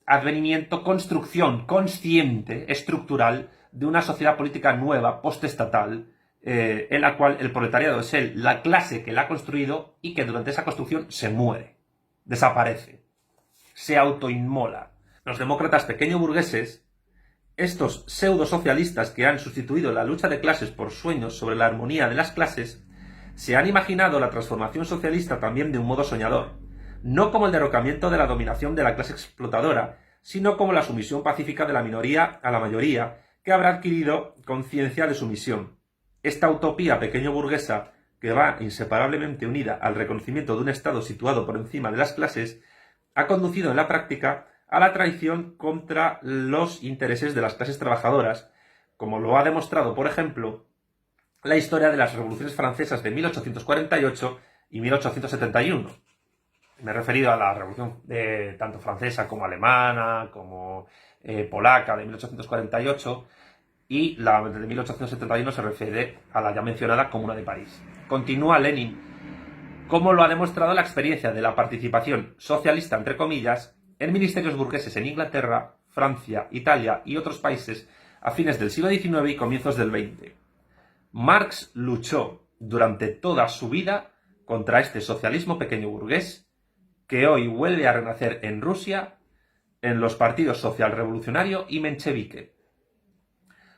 advenimiento, construcción consciente, estructural, de una sociedad política nueva, postestatal, en la cual el proletariado es la clase que la ha construido y que durante esa construcción se muere, desaparece, se autoinmola. Los demócratas pequeño-burgueses, estos pseudo-socialistas que han sustituido la lucha de clases por sueños sobre la armonía de las clases, se han imaginado la transformación socialista también de un modo soñador, no como el derrocamiento de la dominación de la clase explotadora, sino como la sumisión pacífica de la minoría a la mayoría, que habrá adquirido conciencia de sumisión. Esta utopía pequeño-burguesa, que va inseparablemente unida al reconocimiento de un Estado situado por encima de las clases, ha conducido en la práctica a la traición contra los intereses de las clases trabajadoras, como lo ha demostrado, por ejemplo, la historia de las revoluciones francesas de 1848 y 1871. Me he referido a la revolución tanto francesa como alemana, como polaca de 1848, y la de 1871 se refiere a la ya mencionada Comuna de París. Continúa Lenin, como lo ha demostrado la experiencia de la participación socialista, entre comillas, en ministerios burgueses en Inglaterra, Francia, Italia y otros países a fines del siglo XIX y comienzos del XX. Marx luchó durante toda su vida contra este socialismo pequeño burgués que hoy vuelve a renacer en Rusia en los partidos socialrevolucionario y menchevique.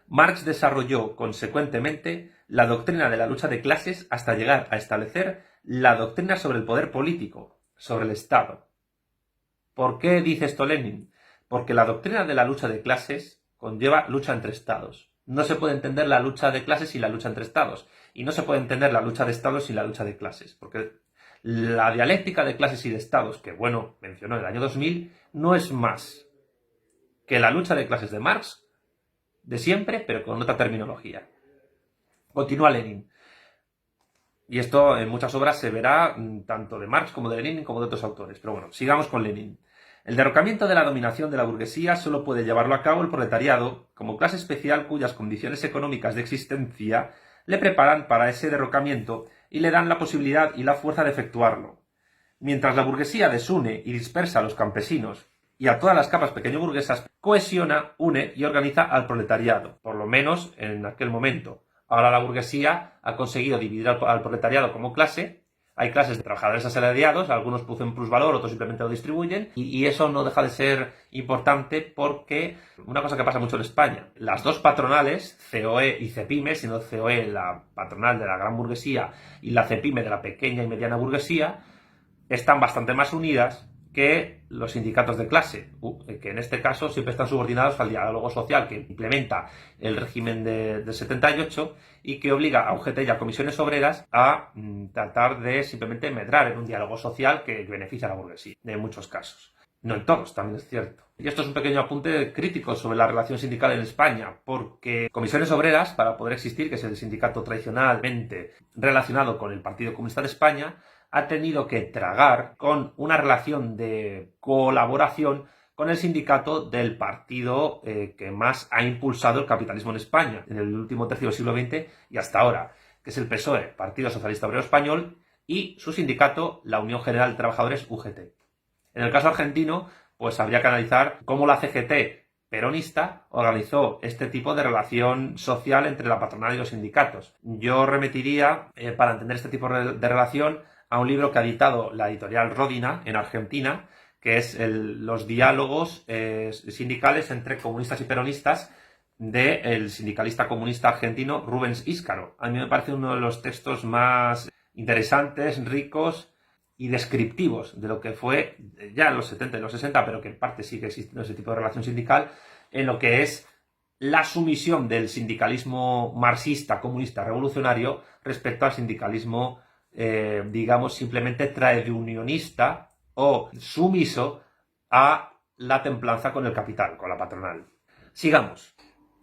Marx desarrolló consecuentemente la doctrina de la lucha de clases hasta llegar a establecer la doctrina sobre el poder político, sobre el Estado. ¿Por qué dice esto Lenin? Porque la doctrina de la lucha de clases conlleva lucha entre estados. No se puede entender la lucha de clases sin la lucha entre estados. Y no se puede entender la lucha de estados sin la lucha de clases. Porque la dialéctica de clases y de estados, que bueno, mencionó en el año 2000, no es más que la lucha de clases de Marx, de siempre, pero con otra terminología. Continúa Lenin. Y esto en muchas obras se verá tanto de Marx como de Lenin como de otros autores. Pero bueno, sigamos con Lenin. El derrocamiento de la dominación de la burguesía solo puede llevarlo a cabo el proletariado, como clase especial cuyas condiciones económicas de existencia le preparan para ese derrocamiento y le dan la posibilidad y la fuerza de efectuarlo. Mientras la burguesía desune y dispersa a los campesinos y a todas las capas pequeño-burguesas, cohesiona, une y organiza al proletariado, por lo menos en aquel momento. Ahora la burguesía ha conseguido dividir al proletariado como clase. Hay clases de trabajadores asalariados, algunos producen plusvalor, otros simplemente lo distribuyen, y eso no deja de ser importante porque una cosa que pasa mucho en España, las dos patronales, COE y CEPIME, siendo COE la patronal de la gran burguesía y la CEPIME de la pequeña y mediana burguesía, están bastante más unidas que los sindicatos de clase, que en este caso siempre están subordinados al diálogo social que implementa el régimen del 78 y que obliga a UGT y a comisiones obreras a tratar de simplemente medrar en un diálogo social que beneficia a la burguesía, en muchos casos. No en todos, también es cierto. Y esto es un pequeño apunte crítico sobre la relación sindical en España, porque comisiones obreras, para poder existir, que es el sindicato tradicionalmente relacionado con el Partido Comunista de España, ha tenido que tragar con una relación de colaboración con el sindicato del partido que más ha impulsado el capitalismo en España en el último tercio del siglo XX y hasta ahora, que es el PSOE, Partido Socialista Obrero Español, y su sindicato, la Unión General de Trabajadores, UGT. En el caso argentino, pues habría que analizar cómo la CGT peronista organizó este tipo de relación social entre la patronal y los sindicatos. Yo remitiría, para entender este tipo de relación, a un libro que ha editado la editorial Rodina en Argentina, que es los diálogos sindicales entre comunistas y peronistas del sindicalista comunista argentino Rubens Íscaro. A mí me parece uno de los textos más interesantes, ricos y descriptivos de lo que fue ya en los 70 y los 60, pero que en parte sigue existiendo ese tipo de relación sindical, en lo que es la sumisión del sindicalismo marxista, comunista, revolucionario respecto al sindicalismo digamos, simplemente traidunionista o sumiso a la templanza con el capital, con la patronal. Sigamos.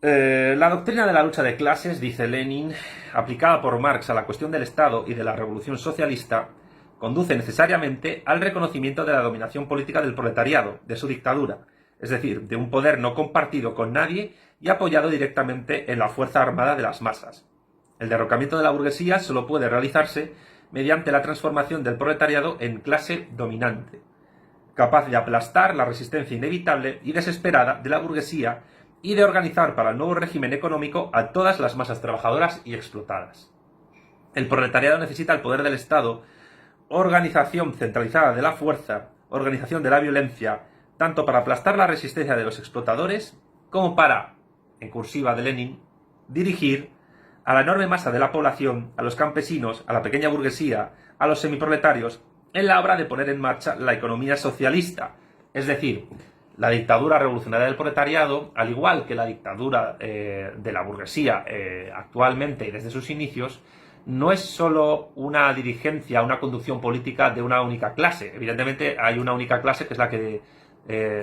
La doctrina de la lucha de clases, dice Lenin, aplicada por Marx a la cuestión del Estado y de la revolución socialista, conduce necesariamente al reconocimiento de la dominación política del proletariado, de su dictadura, es decir, de un poder no compartido con nadie y apoyado directamente en la fuerza armada de las masas. El derrocamiento de la burguesía solo puede realizarse mediante la transformación del proletariado en clase dominante, capaz de aplastar la resistencia inevitable y desesperada de la burguesía y de organizar para el nuevo régimen económico a todas las masas trabajadoras y explotadas. El proletariado necesita el poder del Estado, organización centralizada de la fuerza, organización de la violencia, tanto para aplastar la resistencia de los explotadores, como para, en cursiva de Lenin, dirigir a la enorme masa de la población, a los campesinos, a la pequeña burguesía, a los semiproletarios, en la obra de poner en marcha la economía socialista, es decir, la dictadura revolucionaria del proletariado, al igual que la dictadura de la burguesía actualmente y desde sus inicios, no es solo una dirigencia, una conducción política de una única clase. Evidentemente hay una única clase que es la que...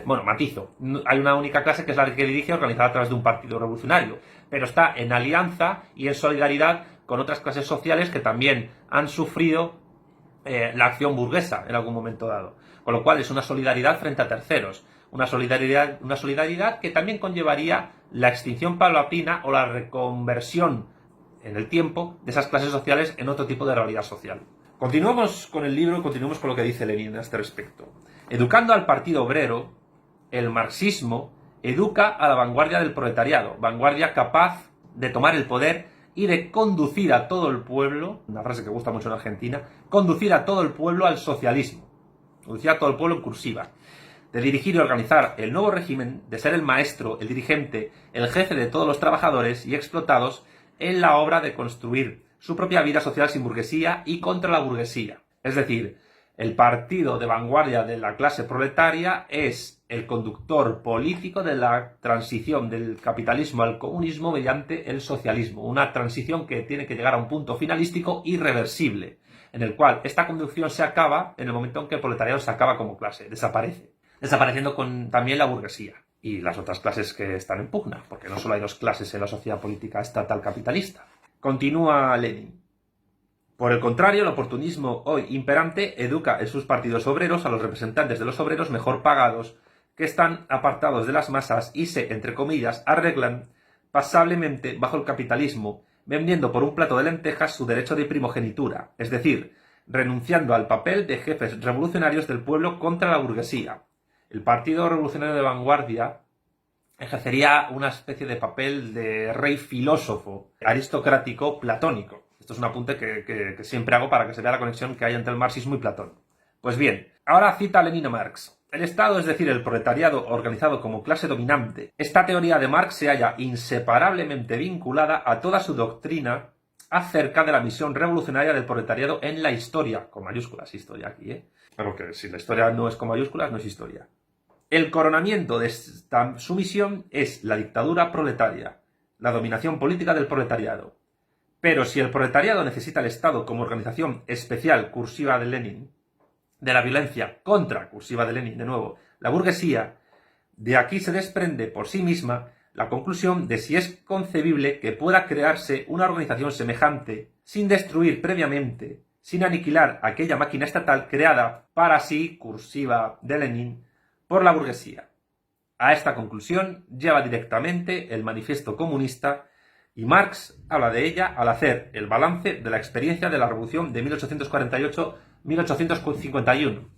matizo. Hay una única clase que es la que dirige organizada a través de un partido revolucionario, pero está en alianza y en solidaridad con otras clases sociales que también han sufrido la acción burguesa en algún momento dado. Con lo cual es una solidaridad frente a terceros. Una solidaridad que también conllevaría la extinción paulatina o la reconversión en el tiempo de esas clases sociales en otro tipo de realidad social. Continuamos con el libro, continuamos con lo que dice Lenin a este respecto. Educando al Partido Obrero, el marxismo educa a la vanguardia del proletariado, vanguardia capaz de tomar el poder y de conducir a todo el pueblo, una frase que gusta mucho en Argentina, conducir a todo el pueblo al socialismo, conducir a todo el pueblo en cursiva, de dirigir y organizar el nuevo régimen, de ser el maestro, el dirigente, el jefe de todos los trabajadores y explotados en la obra de construir su propia vida social sin burguesía y contra la burguesía. Es decir, el partido de vanguardia de la clase proletaria es el conductor político de la transición del capitalismo al comunismo mediante el socialismo. Una transición que tiene que llegar a un punto finalístico irreversible, en el cual esta conducción se acaba en el momento en que el proletariado se acaba como clase, desaparece. Desapareciendo con también la burguesía y las otras clases que están en pugna, porque no solo hay dos clases en la sociedad política estatal capitalista. Continúa Lenin. Por el contrario, el oportunismo hoy imperante educa en sus partidos obreros a los representantes de los obreros mejor pagados, que están apartados de las masas y se, entre comillas, arreglan pasablemente bajo el capitalismo, vendiendo por un plato de lentejas su derecho de primogenitura, es decir, renunciando al papel de jefes revolucionarios del pueblo contra la burguesía. El Partido Revolucionario de Vanguardia ejercería una especie de papel de rey filósofo, aristocrático, platónico. Esto es un apunte que siempre hago para que se vea la conexión que hay entre el marxismo y Platón. Pues bien, ahora cita Lenin a Marx. El Estado, es decir, el proletariado organizado como clase dominante. Esta teoría de Marx se halla inseparablemente vinculada a toda su doctrina acerca de la misión revolucionaria del proletariado en la historia, con mayúsculas historia aquí, porque si la historia no es con mayúsculas, no es historia. El coronamiento de esta sumisión es la dictadura proletaria, la dominación política del proletariado. Pero si el proletariado necesita el Estado como organización especial, cursiva de Lenin, de la violencia contra, cursiva de Lenin, de nuevo, la burguesía, de aquí se desprende por sí misma la conclusión de si es concebible que pueda crearse una organización semejante sin destruir previamente, sin aniquilar aquella máquina estatal creada para sí, cursiva de Lenin, por la burguesía. A esta conclusión lleva directamente el Manifiesto Comunista y Marx habla de ella al hacer el balance de la experiencia de la Revolución de 1848-1851.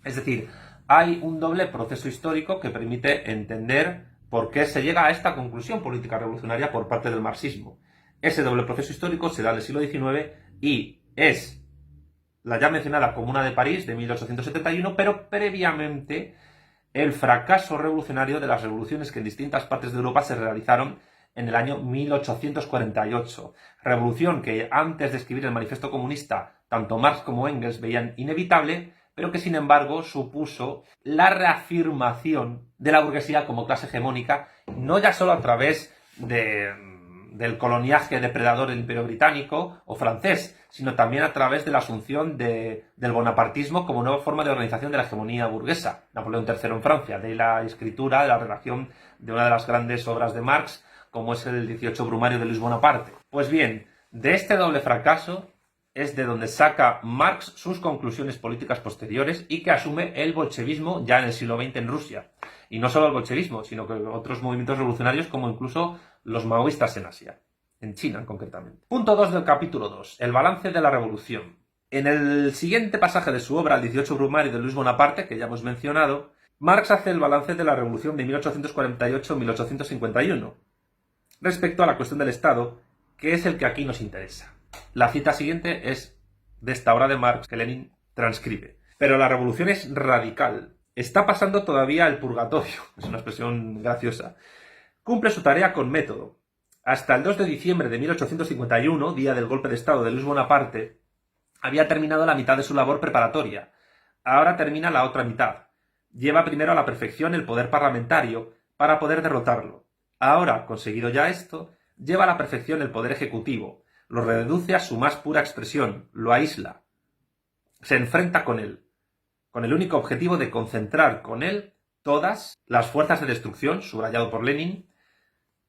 Es decir, hay un doble proceso histórico que permite entender por qué se llega a esta conclusión política revolucionaria por parte del marxismo. Ese doble proceso histórico se da en el siglo XIX y es la ya mencionada Comuna de París de 1871, pero previamente el fracaso revolucionario de las revoluciones que en distintas partes de Europa se realizaron en el año 1848. Revolución que antes de escribir el Manifiesto Comunista, tanto Marx como Engels veían inevitable, pero que sin embargo supuso la reafirmación de la burguesía como clase hegemónica, no ya solo a través del coloniaje depredador del Imperio Británico o francés, sino también a través de la asunción del bonapartismo como nueva forma de organización de la hegemonía burguesa. Napoleón III en Francia, de la escritura, de la redacción de una de las grandes obras de Marx, como es el 18 Brumario de Luis Bonaparte. Pues bien, de este doble fracaso es de donde saca Marx sus conclusiones políticas posteriores y que asume el bolchevismo ya en el siglo XX en Rusia. Y no solo el bolchevismo, sino que otros movimientos revolucionarios como incluso los maoístas en Asia, en China concretamente. Punto 2 del capítulo 2, el balance de la revolución. En el siguiente pasaje de su obra, el 18 Brumario de Luis Bonaparte, que ya hemos mencionado, Marx hace el balance de la revolución de 1848-1851 respecto a la cuestión del Estado, que es el que aquí nos interesa. La cita siguiente es de esta obra de Marx que Lenin transcribe. Pero la revolución es radical. Está pasando todavía el purgatorio. Es una expresión graciosa. Cumple su tarea con método. Hasta el 2 de diciembre de 1851, día del golpe de Estado de Luis Bonaparte, había terminado la mitad de su labor preparatoria. Ahora termina la otra mitad. Lleva primero a la perfección el poder parlamentario para poder derrotarlo. Ahora, conseguido ya esto, lleva a la perfección el poder ejecutivo. Lo reduce a su más pura expresión, lo aísla. Se enfrenta con él, con el único objetivo de concentrar con él todas las fuerzas de destrucción, subrayado por Lenin,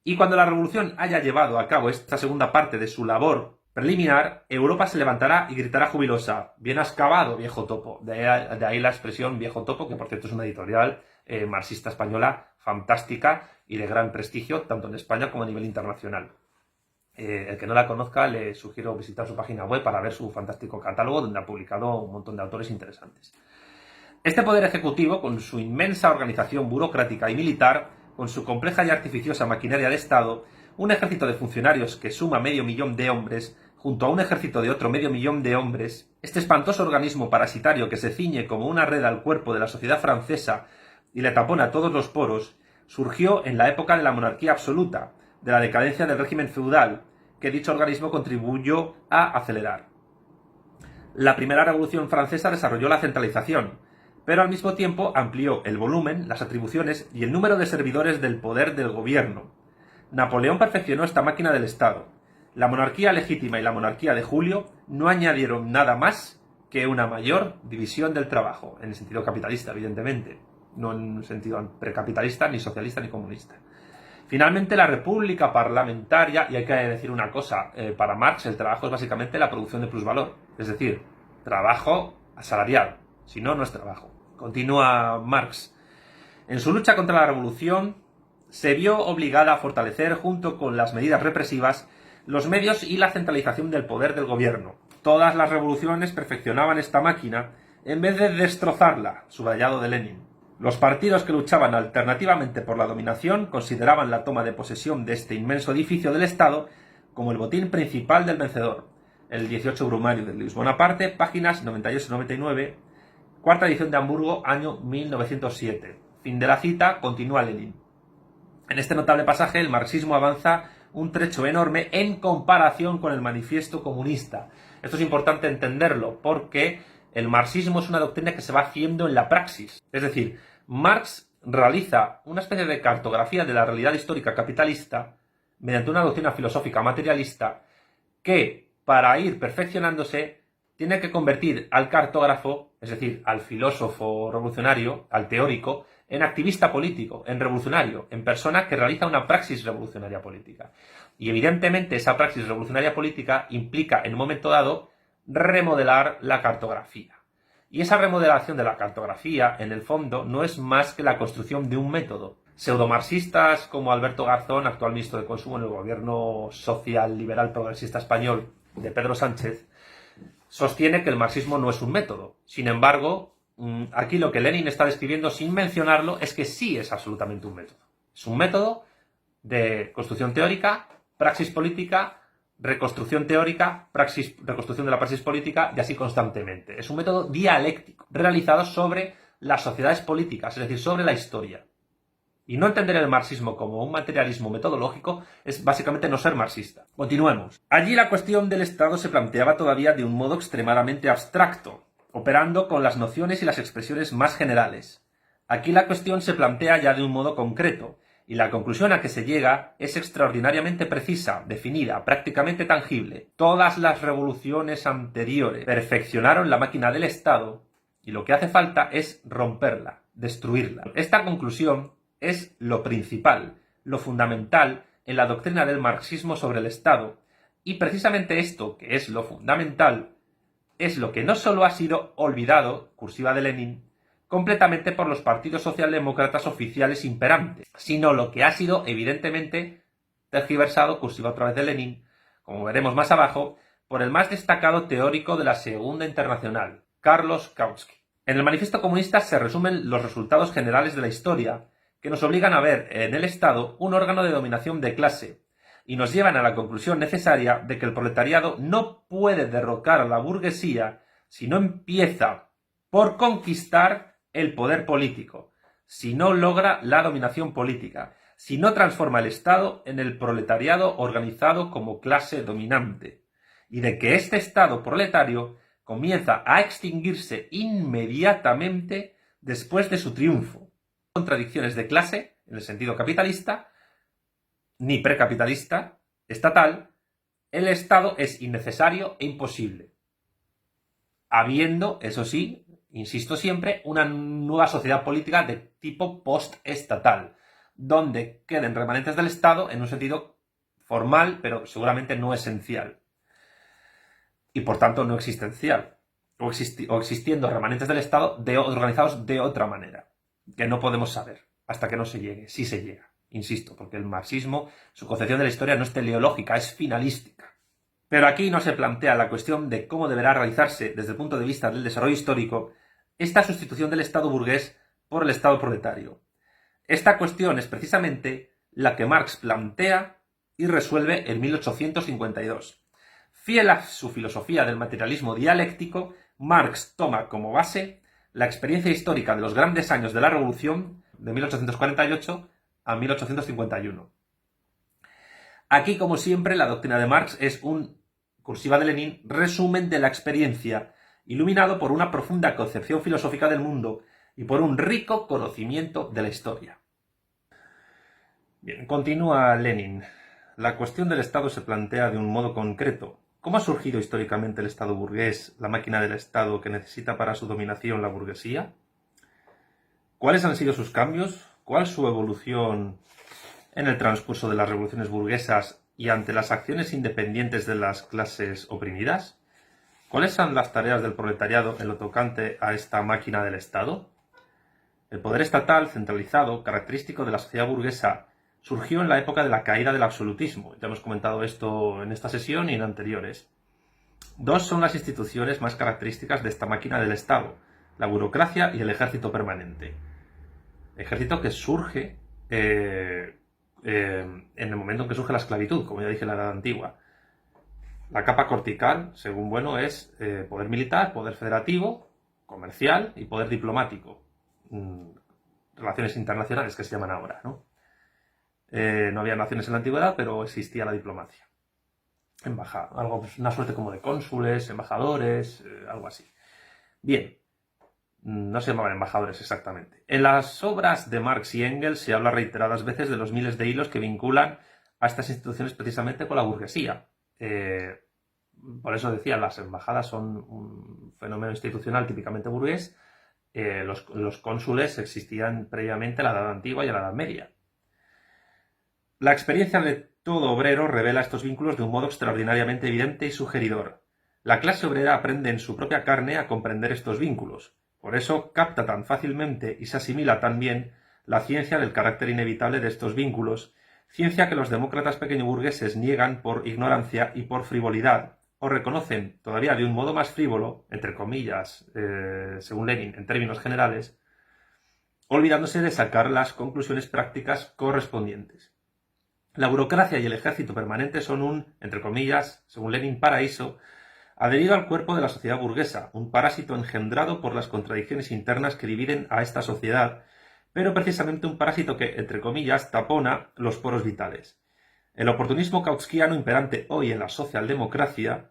y cuando la revolución haya llevado a cabo esta segunda parte de su labor preliminar, Europa se levantará y gritará jubilosa: bien has cavado, viejo topo. De ahí la expresión viejo topo, que por cierto es una editorial marxista española fantástica y de gran prestigio, tanto en España como a nivel internacional. El que no la conozca, le sugiero visitar su página web para ver su fantástico catálogo, donde ha publicado un montón de autores interesantes. Este poder ejecutivo, con su inmensa organización burocrática y militar, con su compleja y artificiosa maquinaria de Estado, un ejército de funcionarios que suma 500.000 de hombres, junto a un ejército de otro 500.000 de hombres, este espantoso organismo parasitario que se ciñe como una red al cuerpo de la sociedad francesa y le tapona todos los poros, surgió en la época de la monarquía absoluta, de la decadencia del régimen feudal, que dicho organismo contribuyó a acelerar. La primera revolución francesa desarrolló la centralización, pero al mismo tiempo amplió el volumen, las atribuciones y el número de servidores del poder del gobierno. Napoleón perfeccionó esta máquina del Estado. La monarquía legítima y la monarquía de Julio no añadieron nada más que una mayor división del trabajo, en el sentido capitalista, evidentemente, no en un sentido precapitalista, ni socialista, ni comunista. Finalmente, la república parlamentaria, y hay que decir una cosa, para Marx el trabajo es básicamente la producción de plusvalor, es decir, trabajo asalariado, si no, no es trabajo. Continúa Marx. En su lucha contra la revolución, se vio obligada a fortalecer, junto con las medidas represivas, los medios y la centralización del poder del gobierno. Todas las revoluciones perfeccionaban esta máquina en vez de destrozarla, subrayado de Lenin. Los partidos que luchaban alternativamente por la dominación consideraban la toma de posesión de este inmenso edificio del Estado como el botín principal del vencedor. El 18 Brumario de Luis Bonaparte, páginas 98-99, cuarta edición de Hamburgo, año 1907. Fin de la cita, continúa Lenin. En este notable pasaje, el marxismo avanza un trecho enorme en comparación con el manifiesto comunista. Esto es importante entenderlo, porque el marxismo es una doctrina que se va haciendo en la praxis. Es decir, Marx realiza una especie de cartografía de la realidad histórica capitalista mediante una doctrina filosófica materialista que, para ir perfeccionándose, tiene que convertir al cartógrafo, es decir, al filósofo revolucionario, al teórico, en activista político, en revolucionario, en persona que realiza una praxis revolucionaria política. Y evidentemente esa praxis revolucionaria política implica, en un momento dado, remodelar la cartografía. Y esa remodelación de la cartografía, en el fondo, no es más que la construcción de un método. Pseudomarxistas como Alberto Garzón, actual ministro de Consumo en el gobierno social, liberal, progresista español de Pedro Sánchez, sostiene que el marxismo no es un método. Sin embargo, aquí lo que Lenin está describiendo, sin mencionarlo, es que sí es absolutamente un método. Es un método de construcción teórica, praxis política, reconstrucción teórica, reconstrucción de la praxis política, y así constantemente. Es un método dialéctico, realizado sobre las sociedades políticas, es decir, sobre la historia. Y no entender el marxismo como un materialismo metodológico es básicamente no ser marxista. Continuemos. Allí la cuestión del Estado se planteaba todavía de un modo extremadamente abstracto, operando con las nociones y las expresiones más generales. Aquí la cuestión se plantea ya de un modo concreto, y la conclusión a que se llega es extraordinariamente precisa, definida, prácticamente tangible. Todas las revoluciones anteriores perfeccionaron la máquina del Estado, y lo que hace falta es romperla, destruirla. Esta conclusión es lo principal, lo fundamental en la doctrina del marxismo sobre el Estado, y precisamente esto, que es lo fundamental, es lo que no solo ha sido olvidado, cursiva de Lenin, completamente por los partidos socialdemócratas oficiales imperantes, sino lo que ha sido evidentemente tergiversado, cursiva otra vez de Lenin, como veremos más abajo, por el más destacado teórico de la Segunda Internacional, Carlos Kautsky. En el Manifiesto Comunista se resumen los resultados generales de la historia, que nos obligan a ver en el Estado un órgano de dominación de clase, y nos llevan a la conclusión necesaria de que el proletariado no puede derrocar a la burguesía si no empieza por conquistar el poder político, si no logra la dominación política, si no transforma el Estado en el proletariado organizado como clase dominante, y de que este Estado proletario comienza a extinguirse inmediatamente después de su triunfo. Contradicciones de clase, en el sentido capitalista, ni precapitalista, estatal, el Estado es innecesario e imposible. Habiendo, eso sí, insisto siempre, una nueva sociedad política de tipo post-estatal, donde queden remanentes del Estado en un sentido formal, pero seguramente no esencial. Y por tanto no existencial. O existiendo remanentes del Estado organizados de otra manera, que no podemos saber hasta que no se llegue, si se llega. Insisto, porque el marxismo, su concepción de la historia no es teleológica, es finalística. Pero aquí no se plantea la cuestión de cómo deberá realizarse, desde el punto de vista del desarrollo histórico, esta sustitución del Estado burgués por el Estado proletario. Esta cuestión es precisamente la que Marx plantea y resuelve en 1852. Fiel a su filosofía del materialismo dialéctico, Marx toma como base la experiencia histórica de los grandes años de la Revolución de 1848 a 1851. Aquí, como siempre, la doctrina de Marx es un, cursiva de Lenin, resumen de la experiencia, iluminado por una profunda concepción filosófica del mundo y por un rico conocimiento de la historia. Bien, continúa Lenin. La cuestión del Estado se plantea de un modo concreto. ¿Cómo ha surgido históricamente el Estado burgués, la máquina del Estado que necesita para su dominación la burguesía? ¿Cuáles han sido sus cambios? ¿Cuál su evolución en el transcurso de las revoluciones burguesas y ante las acciones independientes de las clases oprimidas? ¿Cuáles son las tareas del proletariado en lo tocante a esta máquina del Estado? El poder estatal centralizado, característico de la sociedad burguesa, surgió en la época de la caída del absolutismo. Ya hemos comentado esto en esta sesión y en anteriores. Dos son las instituciones más características de esta máquina del Estado: la burocracia y el ejército permanente. Ejército que surge en el momento en que surge la esclavitud, como ya dije en la Edad Antigua. La capa cortical, según Bueno, es poder militar, poder federativo, comercial y poder diplomático. Relaciones internacionales, que se llaman ahora, ¿no? No había naciones en la antigüedad, pero existía la diplomacia. Embajada, algo, pues, una suerte como de cónsules, embajadores, algo así. Bien, no se llamaban embajadores exactamente. En las obras de Marx y Engels se habla reiteradas veces de los miles de hilos que vinculan a estas instituciones precisamente con la burguesía. Por eso decía, las embajadas son un fenómeno institucional típicamente burgués. Los cónsules existían previamente a la Edad Antigua y a la Edad Media. La experiencia de todo obrero revela estos vínculos de un modo extraordinariamente evidente y sugeridor. La clase obrera aprende en su propia carne a comprender estos vínculos. Por eso capta tan fácilmente y se asimila tan bien la ciencia del carácter inevitable de estos vínculos, ciencia que los demócratas pequeñoburgueses niegan por ignorancia y por frivolidad, o reconocen todavía de un modo más frívolo, entre comillas, según Lenin, en términos generales, olvidándose de sacar las conclusiones prácticas correspondientes. La burocracia y el ejército permanente son un, entre comillas, según Lenin, paraíso adherido al cuerpo de la sociedad burguesa, un parásito engendrado por las contradicciones internas que dividen a esta sociedad, pero precisamente un parásito que, entre comillas, tapona los poros vitales. El oportunismo kautskiano imperante hoy en la socialdemocracia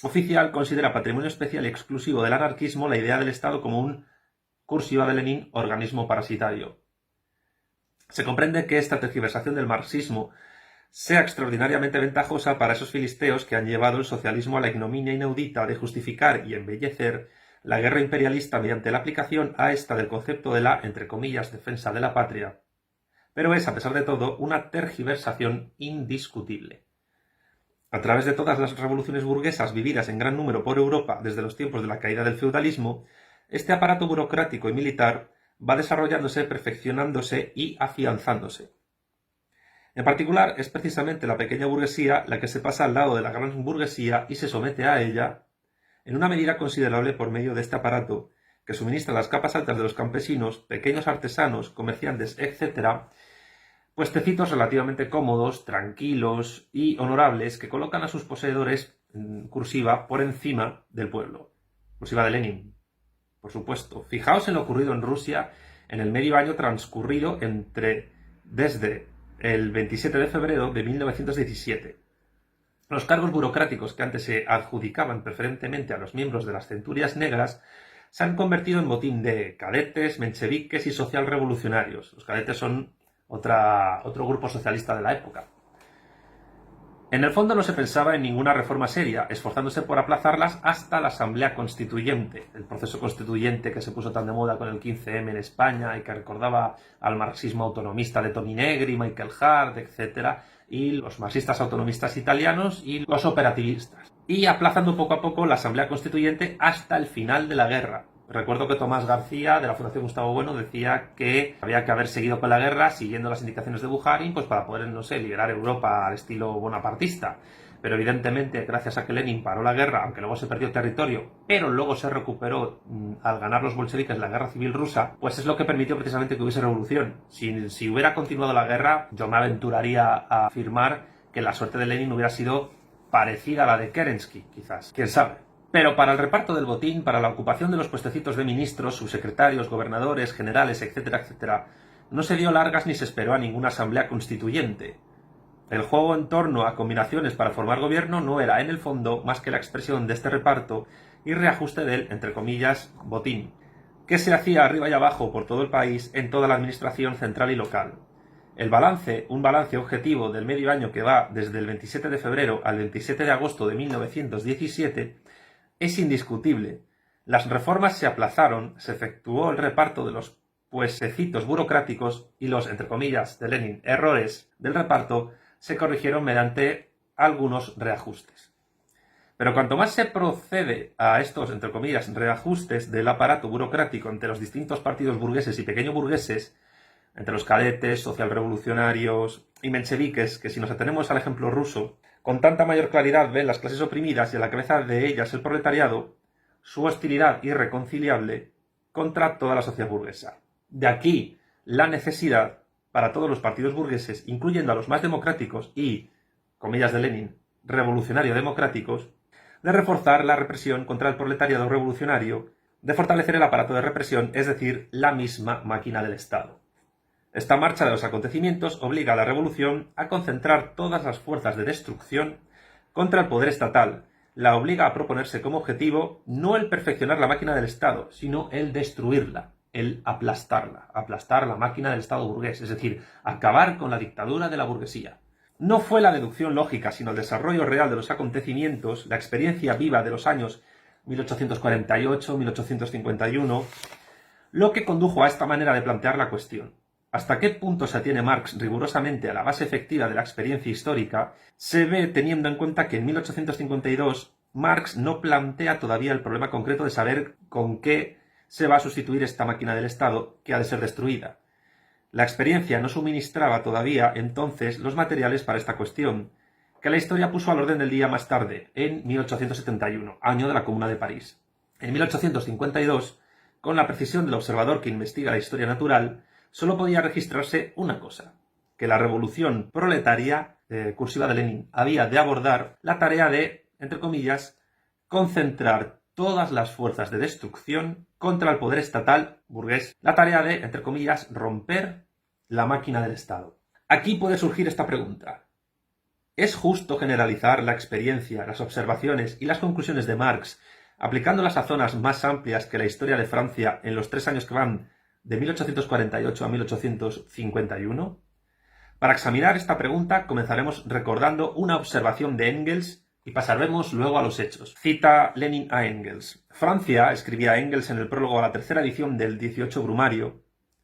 oficial considera patrimonio especial y exclusivo del anarquismo la idea del Estado como un, cursiva de Lenin, organismo parasitario. Se comprende que esta tergiversación del marxismo sea extraordinariamente ventajosa para esos filisteos que han llevado el socialismo a la ignominia inaudita de justificar y embellecer la guerra imperialista mediante la aplicación a esta del concepto de la, entre comillas, defensa de la patria, pero es, a pesar de todo, una tergiversación indiscutible. A través de todas las revoluciones burguesas vividas en gran número por Europa desde los tiempos de la caída del feudalismo, este aparato burocrático y militar va desarrollándose, perfeccionándose y afianzándose. En particular, es precisamente la pequeña burguesía la que se pasa al lado de la gran burguesía y se somete a ella, en una medida considerable por medio de este aparato, que suministra a las capas altas de los campesinos, pequeños artesanos, comerciantes, etc., puestecitos relativamente cómodos, tranquilos y honorables que colocan a sus poseedores, en cursiva, por encima del pueblo. Cursiva de Lenin, por supuesto. Fijaos en lo ocurrido en Rusia en el medio año transcurrido desde el 27 de febrero de 1917. Los cargos burocráticos que antes se adjudicaban preferentemente a los miembros de las centurias negras se han convertido en botín de cadetes, mencheviques y socialrevolucionarios. Los cadetes son otro grupo socialista de la época. En el fondo no se pensaba en ninguna reforma seria, esforzándose por aplazarlas hasta la Asamblea Constituyente, el proceso constituyente que se puso tan de moda con el 15M en España y que recordaba al marxismo autonomista de Toni Negri, Michael Hart, etc., y los marxistas autonomistas italianos y los operativistas. Y aplazando poco a poco la Asamblea Constituyente hasta el final de la guerra. Recuerdo que Tomás García, de la Fundación Gustavo Bueno, decía que había que haber seguido con la guerra siguiendo las indicaciones de Bukharin, pues para poder, no sé, liberar Europa al estilo bonapartista. Pero evidentemente, gracias a que Lenin paró la guerra, aunque luego se perdió territorio, pero luego se recuperó al ganar los bolcheviques la guerra civil rusa, pues es lo que permitió precisamente que hubiese revolución. Si hubiera continuado la guerra, yo me aventuraría a afirmar que la suerte de Lenin hubiera sido parecida a la de Kerensky, quizás. ¿Quién sabe? Pero para el reparto del botín, para la ocupación de los puestecitos de ministros, subsecretarios, gobernadores, generales, etcétera, etcétera, no se dio largas ni se esperó a ninguna asamblea constituyente. El juego en torno a combinaciones para formar gobierno no era, en el fondo, más que la expresión de este reparto y reajuste del, entre comillas, botín, que se hacía arriba y abajo por todo el país en toda la administración central y local. El balance, un balance objetivo del medio año que va desde el 27 de febrero al 27 de agosto de 1917, es indiscutible. Las reformas se aplazaron, se efectuó el reparto de los puestecitos burocráticos y los, entre comillas, de Lenin, errores del reparto se corrigieron mediante algunos reajustes. Pero cuanto más se procede a estos, entre comillas, reajustes del aparato burocrático entre los distintos partidos burgueses y pequeño burgueses, entre los cadetes, socialrevolucionarios y mencheviques, que si nos atenemos al ejemplo ruso, con tanta mayor claridad ven las clases oprimidas y a la cabeza de ellas el proletariado, su hostilidad irreconciliable contra toda la sociedad burguesa. De aquí la necesidad para todos los partidos burgueses, incluyendo a los más democráticos y, comillas de Lenin, revolucionario-democráticos, de reforzar la represión contra el proletariado revolucionario, de fortalecer el aparato de represión, es decir, la misma máquina del Estado. Esta marcha de los acontecimientos obliga a la revolución a concentrar todas las fuerzas de destrucción contra el poder estatal. La obliga a proponerse como objetivo no el perfeccionar la máquina del Estado, sino el destruirla, el aplastarla, aplastar la máquina del Estado burgués, es decir, acabar con la dictadura de la burguesía. No fue la deducción lógica, sino el desarrollo real de los acontecimientos, la experiencia viva de los años 1848-1851, lo que condujo a esta manera de plantear la cuestión. Hasta qué punto se atiene Marx rigurosamente a la base efectiva de la experiencia histórica se ve teniendo en cuenta que en 1852 Marx no plantea todavía el problema concreto de saber con qué se va a sustituir esta máquina del Estado que ha de ser destruida. La experiencia no suministraba todavía entonces los materiales para esta cuestión, que la historia puso al orden del día más tarde, en 1871, año de la Comuna de París. En 1852, con la precisión del observador que investiga la historia natural, solo podía registrarse una cosa, que la revolución proletaria, cursiva de Lenin, había de abordar la tarea de, entre comillas, concentrar todas las fuerzas de destrucción contra el poder estatal burgués, la tarea de, entre comillas, romper la máquina del Estado. Aquí puede surgir esta pregunta. ¿Es justo generalizar la experiencia, las observaciones y las conclusiones de Marx, aplicándolas a zonas más amplias que la historia de Francia en los 3 años que van de 1848 a 1851? Para examinar esta pregunta comenzaremos recordando una observación de Engels y pasaremos luego a los hechos. Cita Lenin a Engels. Francia, escribía Engels en el prólogo a la tercera edición del 18 Brumario,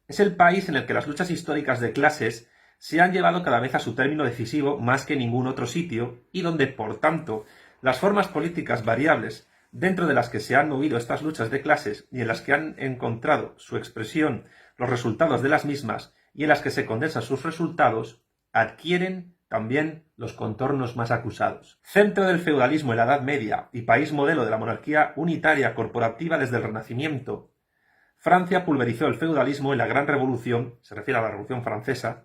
Es el país en el que las luchas históricas de clases se han llevado cada vez a su término decisivo más que ningún otro sitio y donde, por tanto, las formas políticas variables dentro de las que se han movido estas luchas de clases y en las que han encontrado su expresión los resultados de las mismas y en las que se condensan sus resultados, adquieren también los contornos más acusados. Centro del feudalismo en la Edad Media y país modelo de la monarquía unitaria corporativa desde el Renacimiento, Francia pulverizó el feudalismo en la Gran Revolución, se refiere a la Revolución Francesa,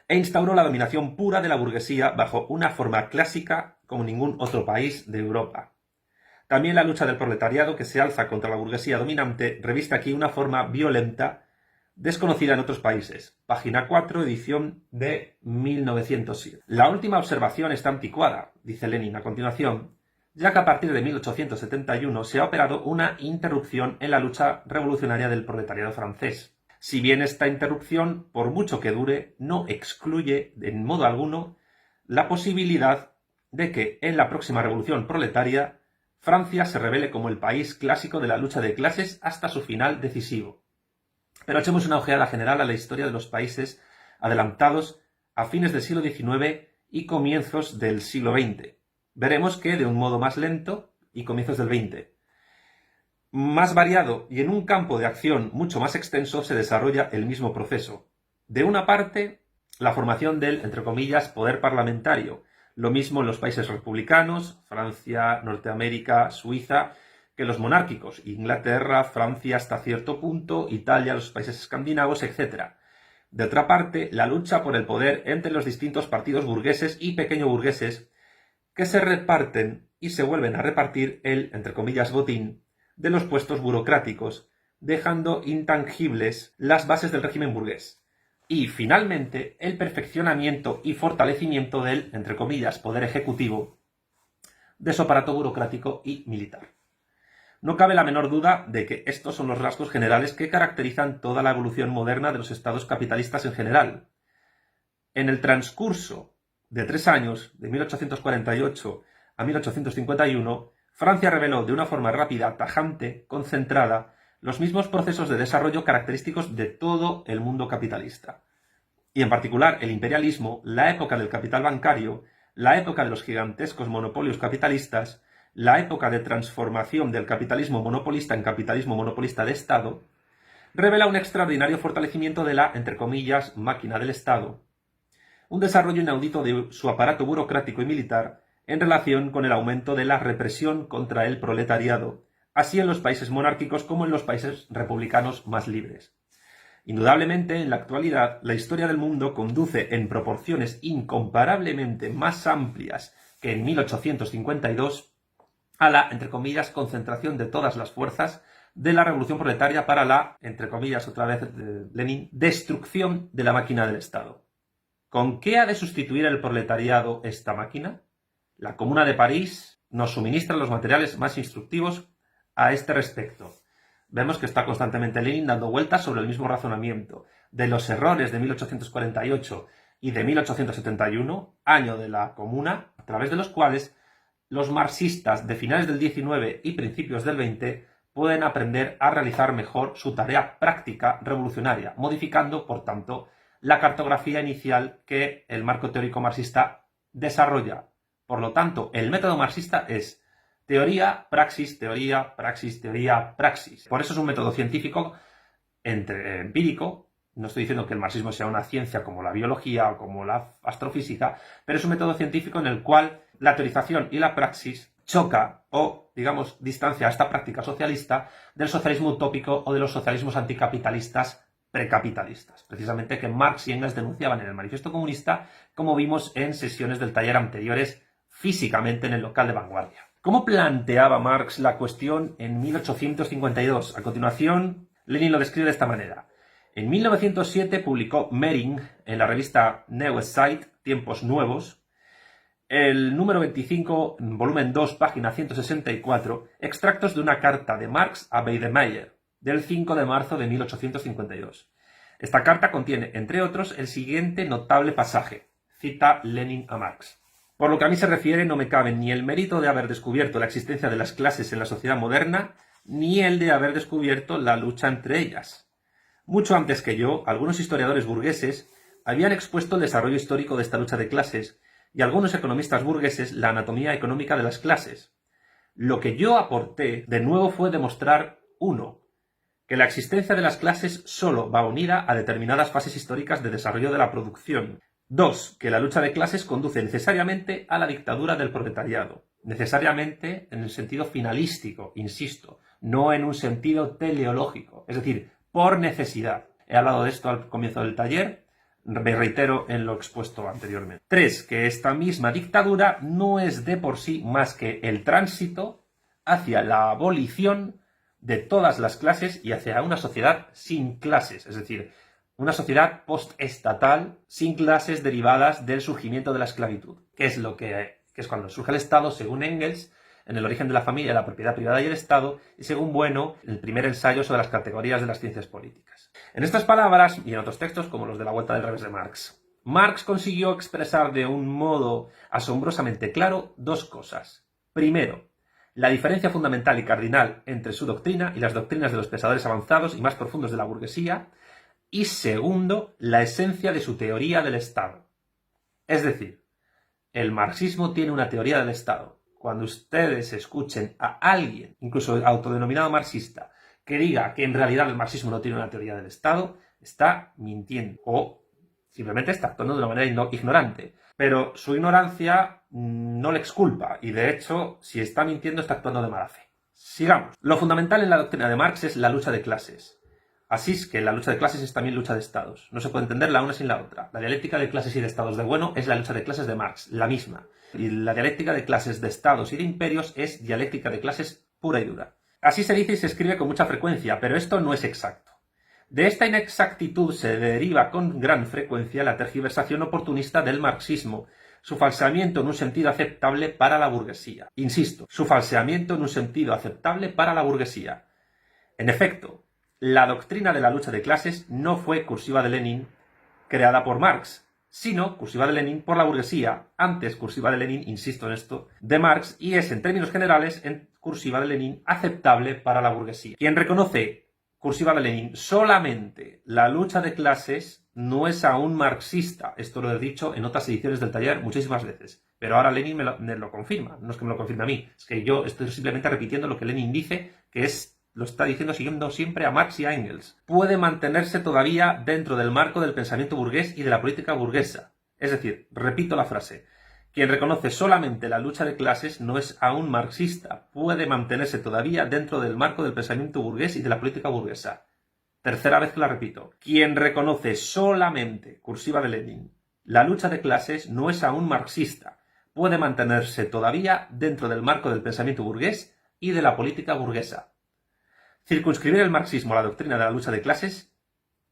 e instauró la dominación pura de la burguesía bajo una forma clásica como ningún otro país de Europa. También la lucha del proletariado que se alza contra la burguesía dominante reviste aquí una forma violenta desconocida en otros países. Página 4, edición de 1907. La última observación está anticuada, dice Lenin a continuación, ya que a partir de 1871 se ha operado una interrupción en la lucha revolucionaria del proletariado francés. Si bien esta interrupción, por mucho que dure, no excluye en modo alguno la posibilidad de que en la próxima revolución proletaria Francia se revele como el país clásico de la lucha de clases hasta su final decisivo. Pero echemos una ojeada general a la historia de los países adelantados a fines del siglo XIX y comienzos del siglo XX. Veremos que de un modo más lento y comienzos del XX. Más variado y en un campo de acción mucho más extenso se desarrolla el mismo proceso. De una parte, la formación del, entre comillas, poder parlamentario. Lo mismo en los países republicanos, Francia, Norteamérica, Suiza, que los monárquicos, Inglaterra, Francia hasta cierto punto, Italia, los países escandinavos, etc. De otra parte, la lucha por el poder entre los distintos partidos burgueses y pequeño burgueses que se reparten y se vuelven a repartir el, entre comillas, botín de los puestos burocráticos, dejando intangibles las bases del régimen burgués. Y, finalmente, el perfeccionamiento y fortalecimiento del, entre comillas, poder ejecutivo, de su aparato burocrático y militar. No cabe la menor duda de que estos son los rasgos generales que caracterizan toda la evolución moderna de los estados capitalistas en general. En el transcurso de 3 años, de 1848 a 1851, Francia reveló de una forma rápida, tajante, concentrada, los mismos procesos de desarrollo característicos de todo el mundo capitalista. Y en particular el imperialismo, la época del capital bancario, la época de los gigantescos monopolios capitalistas, la época de transformación del capitalismo monopolista en capitalismo monopolista de Estado, revela un extraordinario fortalecimiento de la, entre comillas, máquina del Estado, un desarrollo inaudito de su aparato burocrático y militar en relación con el aumento de la represión contra el proletariado, así en los países monárquicos como en los países republicanos más libres. Indudablemente, en la actualidad, la historia del mundo conduce en proporciones incomparablemente más amplias que en 1852 a la, entre comillas, concentración de todas las fuerzas de la revolución proletaria para la, entre comillas, otra vez Lenin, destrucción de la máquina del Estado. ¿Con qué ha de sustituir el proletariado esta máquina? La Comuna de París nos suministra los materiales más instructivos a este respecto. Vemos que está constantemente Lenin dando vueltas sobre el mismo razonamiento. De los errores de 1848 y de 1871, año de la Comuna, a través de los cuales los marxistas de finales del 19 y principios del 20 pueden aprender a realizar mejor su tarea práctica revolucionaria, modificando, por tanto, la cartografía inicial que el marco teórico marxista desarrolla. Por lo tanto, el método marxista es teoría, praxis, teoría, praxis, teoría, praxis. Por eso es un método científico empírico. No estoy diciendo que el marxismo sea una ciencia como la biología o como la astrofísica, pero es un método científico en el cual la teorización y la praxis choca o, digamos, distancia a esta práctica socialista del socialismo utópico o de los socialismos anticapitalistas precapitalistas. Precisamente que Marx y Engels denunciaban en el Manifiesto Comunista, como vimos en sesiones del taller anteriores físicamente en el local de Vanguardia. ¿Cómo planteaba Marx la cuestión en 1852? A continuación, Lenin lo describe de esta manera. En 1907 publicó Mering en la revista Neue Zeit, Tiempos Nuevos, el número 25, volumen 2, página 164, extractos de una carta de Marx a Beidemeyer, del 5 de marzo de 1852. Esta carta contiene, entre otros, el siguiente notable pasaje. Cita Lenin a Marx. Por lo que a mí se refiere, no me cabe ni el mérito de haber descubierto la existencia de las clases en la sociedad moderna, ni el de haber descubierto la lucha entre ellas. Mucho antes que yo, algunos historiadores burgueses habían expuesto el desarrollo histórico de esta lucha de clases y algunos economistas burgueses la anatomía económica de las clases. Lo que yo aporté, de nuevo, fue demostrar, 1, que la existencia de las clases solo va unida a determinadas fases históricas de desarrollo de la producción. 2, que la lucha de clases conduce necesariamente a la dictadura del proletariado. Necesariamente en el sentido finalístico, insisto, no en un sentido teleológico, es decir, por necesidad. He hablado de esto al comienzo del taller, me reitero en lo expuesto anteriormente. 3, que esta misma dictadura no es de por sí más que el tránsito hacia la abolición de todas las clases y hacia una sociedad sin clases, es decir, una sociedad postestatal sin clases derivadas del surgimiento de la esclavitud, que es cuando surge el Estado, según Engels, en el origen de la familia, la propiedad privada y el Estado, y según Bueno, el primer ensayo sobre las categorías de las ciencias políticas. En estas palabras, y en otros textos como los de la Vuelta del Revés de Marx, Marx consiguió expresar de un modo asombrosamente claro dos cosas. Primero, la diferencia fundamental y cardinal entre su doctrina y las doctrinas de los pensadores avanzados y más profundos de la burguesía, y segundo, la esencia de su teoría del Estado. Es decir, el marxismo tiene una teoría del Estado. Cuando ustedes escuchen a alguien, incluso autodenominado marxista, que diga que en realidad el marxismo no tiene una teoría del Estado, está mintiendo o simplemente está actuando de una manera ignorante. Pero su ignorancia no le exculpa y, de hecho, si está mintiendo, está actuando de mala fe. Sigamos. Lo fundamental en la doctrina de Marx es la lucha de clases. Así es que la lucha de clases es también lucha de estados. No se puede entender la una sin la otra. La dialéctica de clases y de estados de Bueno es la lucha de clases de Marx, la misma. Y la dialéctica de clases de estados y de imperios es dialéctica de clases pura y dura. Así se dice y se escribe con mucha frecuencia, pero esto no es exacto. De esta inexactitud se deriva con gran frecuencia la tergiversación oportunista del marxismo, su falseamiento en un sentido aceptable para la burguesía. Insisto, su falseamiento en un sentido aceptable para la burguesía. En efecto, la doctrina de la lucha de clases no fue cursiva de Lenin creada por Marx, sino cursiva de Lenin por la burguesía, antes cursiva de Lenin, insisto en esto, de Marx, y es en términos generales en cursiva de Lenin aceptable para la burguesía. Quien reconoce cursiva de Lenin solamente la lucha de clases no es aún marxista. Esto lo he dicho en otras ediciones del taller muchísimas veces, pero ahora Lenin me lo confirma. No es que me lo confirme a mí, es que yo estoy simplemente repitiendo lo que Lenin dice, que lo está diciendo siguiendo siempre a Marx y a Engels. Puede mantenerse todavía dentro del marco del pensamiento burgués y de la política burguesa. Es decir, repito la frase, quien reconoce solamente la lucha de clases no es aún marxista, puede mantenerse todavía dentro del marco del pensamiento burgués y de la política burguesa. Tercera vez que la repito, quien reconoce solamente, cursiva de Lenin, la lucha de clases no es aún marxista, puede mantenerse todavía dentro del marco del pensamiento burgués y de la política burguesa. Circunscribir el marxismo a la doctrina de la lucha de clases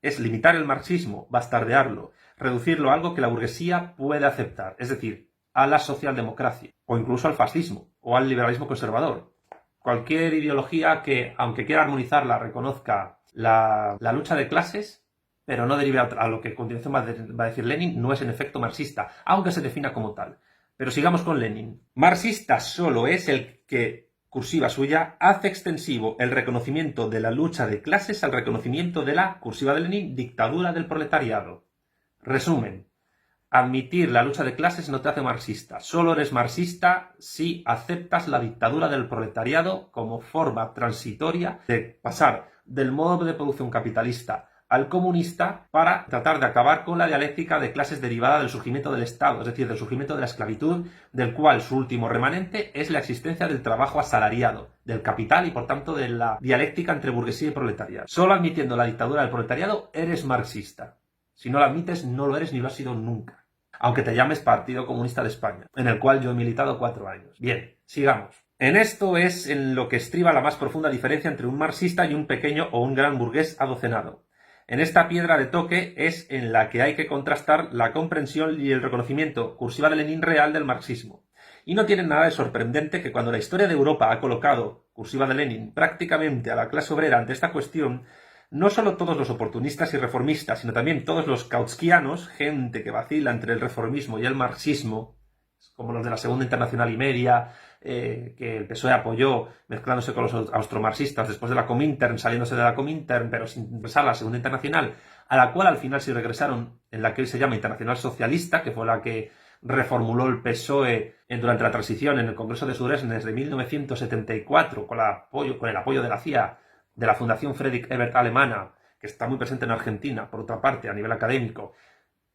es limitar el marxismo, bastardearlo, reducirlo a algo que la burguesía puede aceptar, es decir, a la socialdemocracia, o incluso al fascismo, o al liberalismo conservador. Cualquier ideología que, aunque quiera armonizarla, reconozca la lucha de clases, pero no derive a lo que a continuación va a decir Lenin, no es en efecto marxista, aunque se defina como tal. Pero sigamos con Lenin. Marxista solo es el que, cursiva suya, hace extensivo el reconocimiento de la lucha de clases al reconocimiento de la, cursiva de Lenin, dictadura del proletariado. Resumen. Admitir la lucha de clases no te hace marxista. Solo eres marxista si aceptas la dictadura del proletariado como forma transitoria de pasar del modo de producción capitalista al comunista para tratar de acabar con la dialéctica de clases derivada del surgimiento del Estado, es decir, del surgimiento de la esclavitud, del cual su último remanente es la existencia del trabajo asalariado, del capital y por tanto de la dialéctica entre burguesía y proletariado. Solo admitiendo la dictadura del proletariado eres marxista. Si no la admites, no lo eres ni lo has sido nunca. Aunque te llames Partido Comunista de España, en el cual yo he militado 4 años. Bien, sigamos. En esto es en lo que estriba la más profunda diferencia entre un marxista y un pequeño o un gran burgués adocenado. En esta piedra de toque es en la que hay que contrastar la comprensión y el reconocimiento, cursiva de Lenin, real del marxismo. Y no tiene nada de sorprendente que cuando la historia de Europa ha colocado, cursiva de Lenin, prácticamente a la clase obrera ante esta cuestión, no solo todos los oportunistas y reformistas, sino también todos los kautskianos, gente que vacila entre el reformismo y el marxismo, como los de la Segunda Internacional y Media, que el PSOE apoyó mezclándose con los austromarxistas después de la Comintern, saliéndose de la Comintern, pero sin ingresar a la Segunda Internacional, a la cual al final sí regresaron en la que hoy se llama Internacional Socialista, que fue la que reformuló el PSOE durante la transición en el Congreso de Suresnes de 1974 con el apoyo de la CIA, de la Fundación Friedrich Ebert alemana, que está muy presente en Argentina, por otra parte, a nivel académico,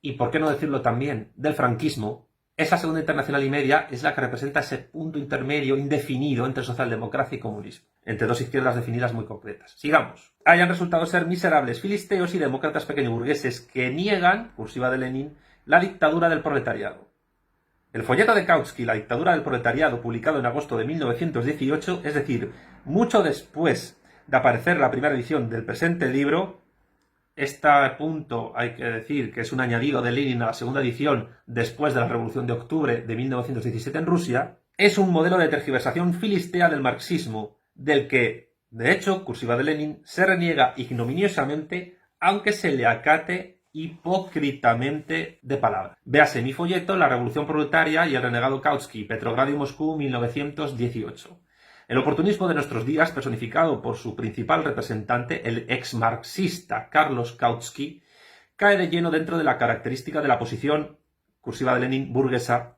y por qué no decirlo también, del franquismo. Esa Segunda Internacional y Media es la que representa ese punto intermedio indefinido entre socialdemocracia y comunismo, entre dos izquierdas definidas muy concretas. Sigamos. Hayan resultado ser miserables filisteos y demócratas pequeñoburgueses que niegan, cursiva de Lenin, la dictadura del proletariado. El folleto de Kautsky, La dictadura del proletariado, publicado en agosto de 1918, es decir, mucho después de aparecer la primera edición del presente libro. Este punto hay que decir que es un añadido de Lenin a la segunda edición después de la Revolución de Octubre de 1917 en Rusia. Es un modelo de tergiversación filistea del marxismo, del que, de hecho, cursiva de Lenin, se reniega ignominiosamente, aunque se le acate hipócritamente de palabra. Véase mi folleto, La Revolución Proletaria y el renegado Kautsky, Petrogrado y Moscú, 1918. El oportunismo de nuestros días, personificado por su principal representante, el ex-marxista Carlos Kautsky, cae de lleno dentro de la característica de la posición, cursiva de Lenin, burguesa,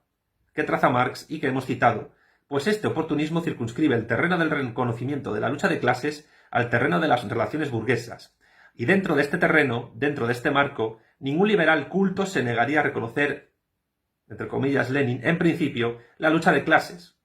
que traza Marx y que hemos citado, pues este oportunismo circunscribe el terreno del reconocimiento de la lucha de clases al terreno de las relaciones burguesas. Y dentro de este terreno, dentro de este marco, ningún liberal culto se negaría a reconocer, entre comillas, Lenin, en principio, la lucha de clases.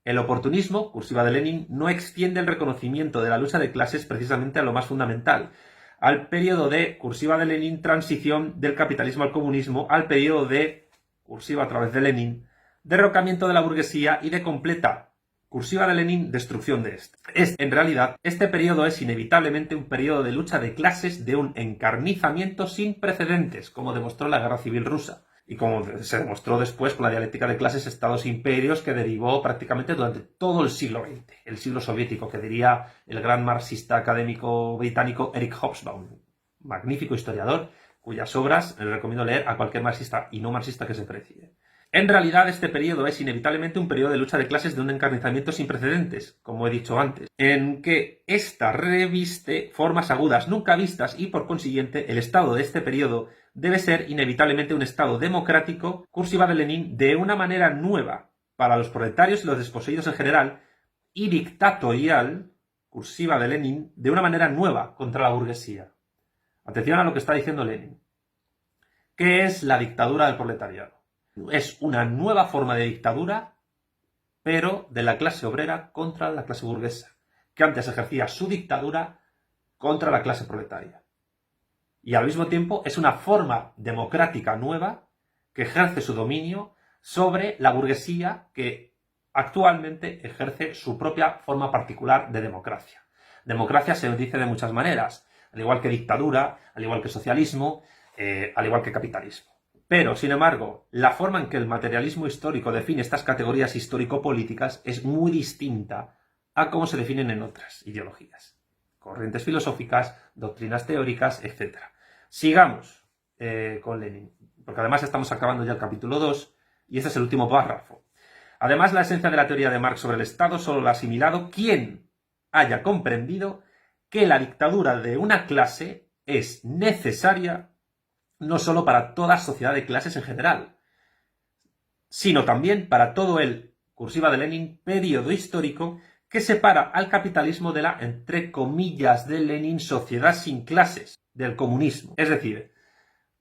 El oportunismo, cursiva de Lenin, no extiende el reconocimiento de la lucha de clases precisamente a lo más fundamental, al periodo de, cursiva de Lenin, transición del capitalismo al comunismo, al periodo de, cursiva a través de Lenin, derrocamiento de la burguesía y de completa, cursiva de Lenin, destrucción de esta. En realidad, este periodo es inevitablemente un periodo de lucha de clases, de un encarnizamiento sin precedentes, como demostró la Guerra Civil Rusa. Y como se demostró después con la dialéctica de clases estados-imperios que derivó prácticamente durante todo el siglo XX, el siglo soviético, que diría el gran marxista académico británico Eric Hobsbawm, magnífico historiador, cuyas obras le recomiendo leer a cualquier marxista y no marxista que se precie. En realidad, este periodo es inevitablemente un periodo de lucha de clases de un encarnizamiento sin precedentes, como he dicho antes, en que ésta reviste formas agudas nunca vistas y, por consiguiente, el estado de este periodo debe ser inevitablemente un estado democrático, cursiva de Lenin, de una manera nueva para los proletarios y los desposeídos en general, y dictatorial, cursiva de Lenin, de una manera nueva contra la burguesía. Atención a lo que está diciendo Lenin. ¿Qué es la dictadura del proletariado? Es una nueva forma de dictadura, pero de la clase obrera contra la clase burguesa, que antes ejercía su dictadura contra la clase proletaria. Y al mismo tiempo es una forma democrática nueva que ejerce su dominio sobre la burguesía que actualmente ejerce su propia forma particular de democracia. Democracia se dice de muchas maneras, al igual que dictadura, al igual que socialismo, al igual que capitalismo. Pero, sin embargo, la forma en que el materialismo histórico define estas categorías histórico-políticas es muy distinta a cómo se definen en otras ideologías, corrientes filosóficas, doctrinas teóricas, etc. Sigamos con Lenin, porque además estamos acabando ya el capítulo 2 y este es el último párrafo. Además, la esencia de la teoría de Marx sobre el Estado solo la ha asimilado quien haya comprendido que la dictadura de una clase es necesaria no solo para toda sociedad de clases en general, sino también para todo el, cursiva de Lenin, periodo histórico que separa al capitalismo de la, entre comillas, de Lenin, sociedad sin clases, del comunismo. Es decir,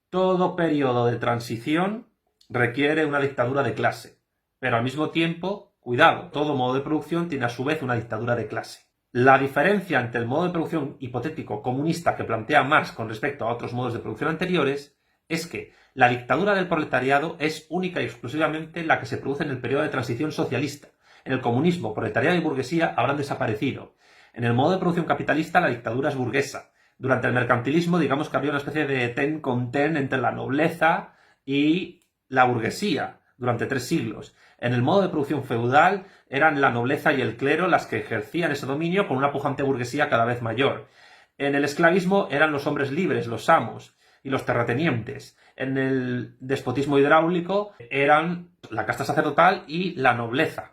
todo periodo de transición requiere una dictadura de clase, pero al mismo tiempo, cuidado, todo modo de producción tiene a su vez una dictadura de clase. La diferencia entre el modo de producción hipotético comunista que plantea Marx con respecto a otros modos de producción anteriores es que la dictadura del proletariado es única y exclusivamente la que se produce en el periodo de transición socialista. En el comunismo, proletariado y burguesía habrán desaparecido. En el modo de producción capitalista la dictadura es burguesa. Durante el mercantilismo, digamos que había una especie de ten con ten entre la nobleza y la burguesía durante 3 siglos. En el modo de producción feudal eran la nobleza y el clero las que ejercían ese dominio con una pujante burguesía cada vez mayor. En el esclavismo eran los hombres libres, los amos, y los terratenientes. En el despotismo hidráulico eran la casta sacerdotal y la nobleza.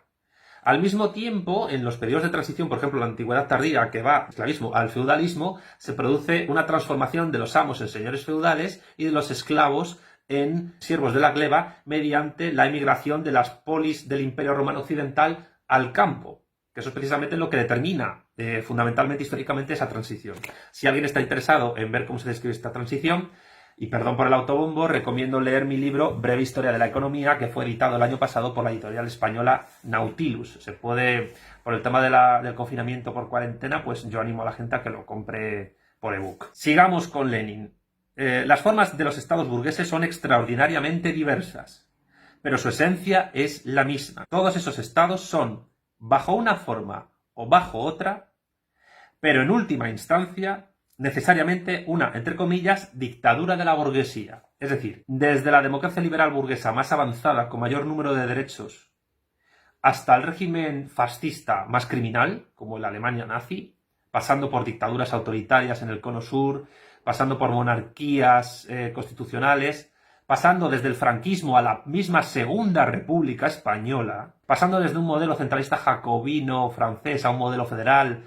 Al mismo tiempo, en los periodos de transición, por ejemplo, la antigüedad tardía, que va del esclavismo al feudalismo, se produce una transformación de los amos en señores feudales y de los esclavos en siervos de la gleba mediante la emigración de las polis del Imperio Romano Occidental al campo, que eso es precisamente lo que determina fundamentalmente, históricamente, esa transición. Si alguien está interesado en ver cómo se describe esta transición, y perdón por el autobombo, recomiendo leer mi libro Breve Historia de la Economía, que fue editado el año pasado por la editorial española Nautilus. Se puede, por el tema del confinamiento por cuarentena, pues yo animo a la gente a que lo compre por ebook. Sigamos con Lenin. Las formas de los estados burgueses son extraordinariamente diversas, pero su esencia es la misma. Todos esos estados son, bajo una forma o bajo otra, pero en última instancia, necesariamente una, entre comillas, dictadura de la burguesía. Es decir, desde la democracia liberal burguesa más avanzada, con mayor número de derechos, hasta el régimen fascista más criminal, como la Alemania nazi, pasando por dictaduras autoritarias en el Cono Sur, pasando por monarquías constitucionales, pasando desde el franquismo a la misma Segunda República Española, pasando desde un modelo centralista jacobino francés a un modelo federal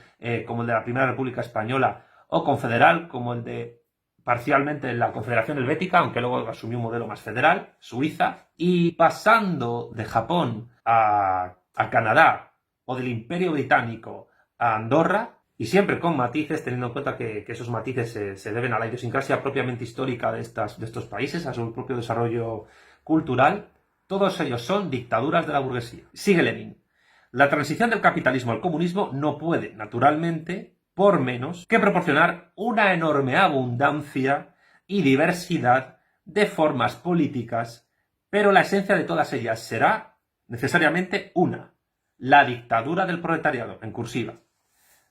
como el de la Primera República Española, o confederal como el de parcialmente la Confederación Helvética, aunque luego asumió un modelo más federal, Suiza, y pasando de Japón a Canadá o del Imperio Británico a Andorra, y siempre con matices, teniendo en cuenta que esos matices se deben a la idiosincrasia propiamente histórica de estos países, a su propio desarrollo cultural. Todos ellos son dictaduras de la burguesía. Sigue Lenin. La transición del capitalismo al comunismo no puede, naturalmente, por menos que proporcionar una enorme abundancia y diversidad de formas políticas, pero la esencia de todas ellas será necesariamente una: la dictadura del proletariado, en cursiva.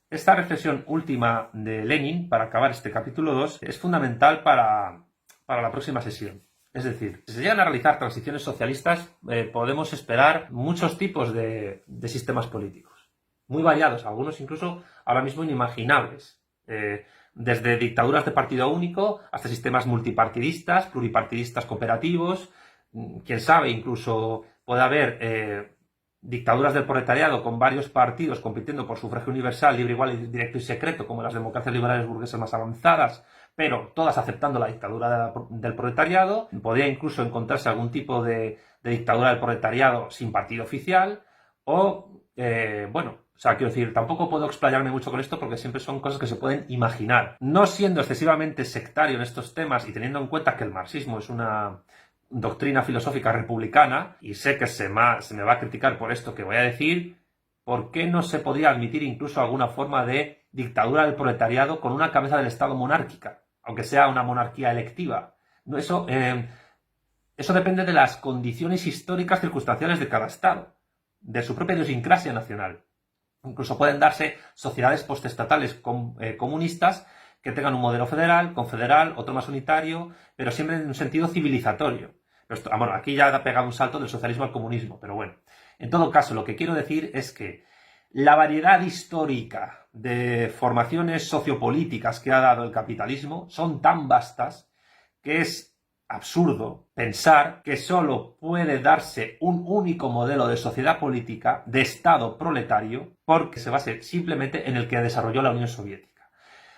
Esta reflexión última de Lenin, para acabar este capítulo 2, es fundamental para la próxima sesión. Es decir, si se llegan a realizar transiciones socialistas, podemos esperar muchos tipos de sistemas políticos, muy variados, algunos incluso ahora mismo inimaginables. Desde dictaduras de partido único hasta sistemas multipartidistas, pluripartidistas cooperativos. Quién sabe, incluso puede haber dictaduras del proletariado con varios partidos compitiendo por sufragio universal, libre, igual, directo y secreto, como las democracias liberales burguesas más avanzadas, pero todas aceptando la dictadura del proletariado. Podría incluso encontrarse algún tipo de dictadura del proletariado sin partido oficial, o, quiero decir, tampoco puedo explayarme mucho con esto porque siempre son cosas que se pueden imaginar. No siendo excesivamente sectario en estos temas y teniendo en cuenta que el marxismo es una doctrina filosófica republicana, y sé que se me va a criticar por esto que voy a decir, ¿por qué no se podría admitir incluso alguna forma de dictadura del proletariado con una cabeza del Estado monárquica, aunque sea una monarquía electiva? Eso depende de las condiciones históricas circunstanciales de cada Estado, de su propia idiosincrasia nacional. Incluso pueden darse sociedades postestatales comunistas que tengan un modelo federal, confederal, otro más unitario, pero siempre en un sentido civilizatorio. Bueno, aquí ya ha pegado un salto del socialismo al comunismo, pero bueno. En todo caso, lo que quiero decir es que la variedad histórica de formaciones sociopolíticas que ha dado el capitalismo son tan vastas que es absurdo pensar que solo puede darse un único modelo de sociedad política, de Estado proletario, porque se base simplemente en el que desarrolló la Unión Soviética.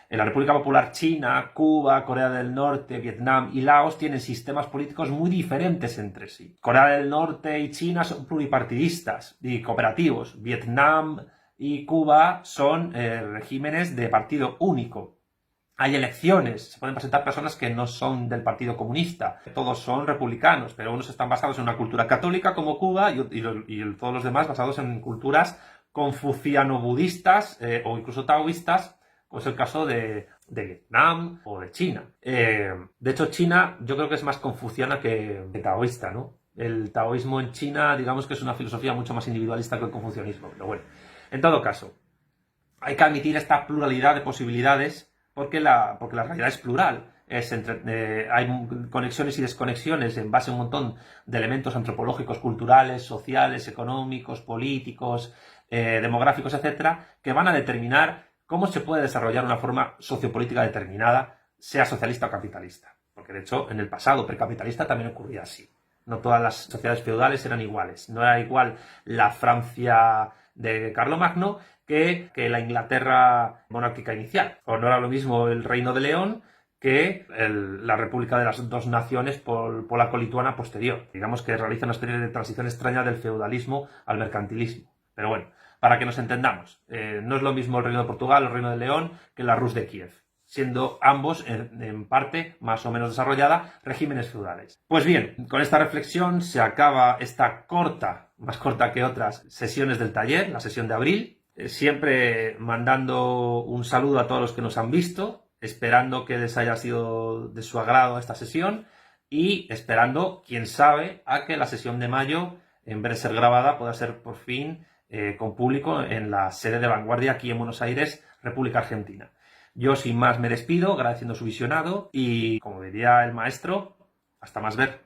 En la República Popular China, Cuba, Corea del Norte, Vietnam y Laos tienen sistemas políticos muy diferentes entre sí. Corea del Norte y China son pluripartidistas y cooperativos. Vietnam y Cuba son regímenes de partido único. Hay elecciones, se pueden presentar personas que no son del Partido Comunista. Todos son republicanos, pero unos están basados en una cultura católica como Cuba y todos los demás basados en culturas confuciano-budistas o incluso taoístas, como es el caso de Vietnam o de China. De hecho, China yo creo que es más confuciana que taoísta, ¿no? El taoísmo en China, digamos que es una filosofía mucho más individualista que el confucianismo. Pero bueno, en todo caso, hay que admitir esta pluralidad de posibilidades porque la realidad es plural. Hay conexiones y desconexiones en base a un montón de elementos antropológicos, culturales, sociales, económicos, políticos, demográficos, etcétera, que van a determinar cómo se puede desarrollar una forma sociopolítica determinada, sea socialista o capitalista. porque de hecho en el pasado precapitalista también ocurría así. No todas las sociedades feudales eran iguales. No era igual la Francia de Carlomagno que la Inglaterra monárquica inicial. O no era lo mismo el Reino de León que la República de las Dos Naciones polaco-lituana posterior. Digamos que realiza una especie de transición extraña del feudalismo al mercantilismo. Pero bueno, para que nos entendamos, no es lo mismo el Reino de Portugal o el Reino de León que la Rus de Kiev, siendo ambos, en parte, más o menos desarrollada, regímenes feudales. Pues bien, con esta reflexión se acaba esta corta, más corta que otras, sesiones del taller, la sesión de abril, siempre mandando un saludo a todos los que nos han visto, esperando que les haya sido de su agrado esta sesión y esperando, quién sabe, a que la sesión de mayo, en vez de ser grabada, pueda ser por fin con público en la sede de Vanguardia aquí en Buenos Aires, República Argentina. Yo sin más me despido, agradeciendo su visionado y, como diría el maestro, hasta más ver.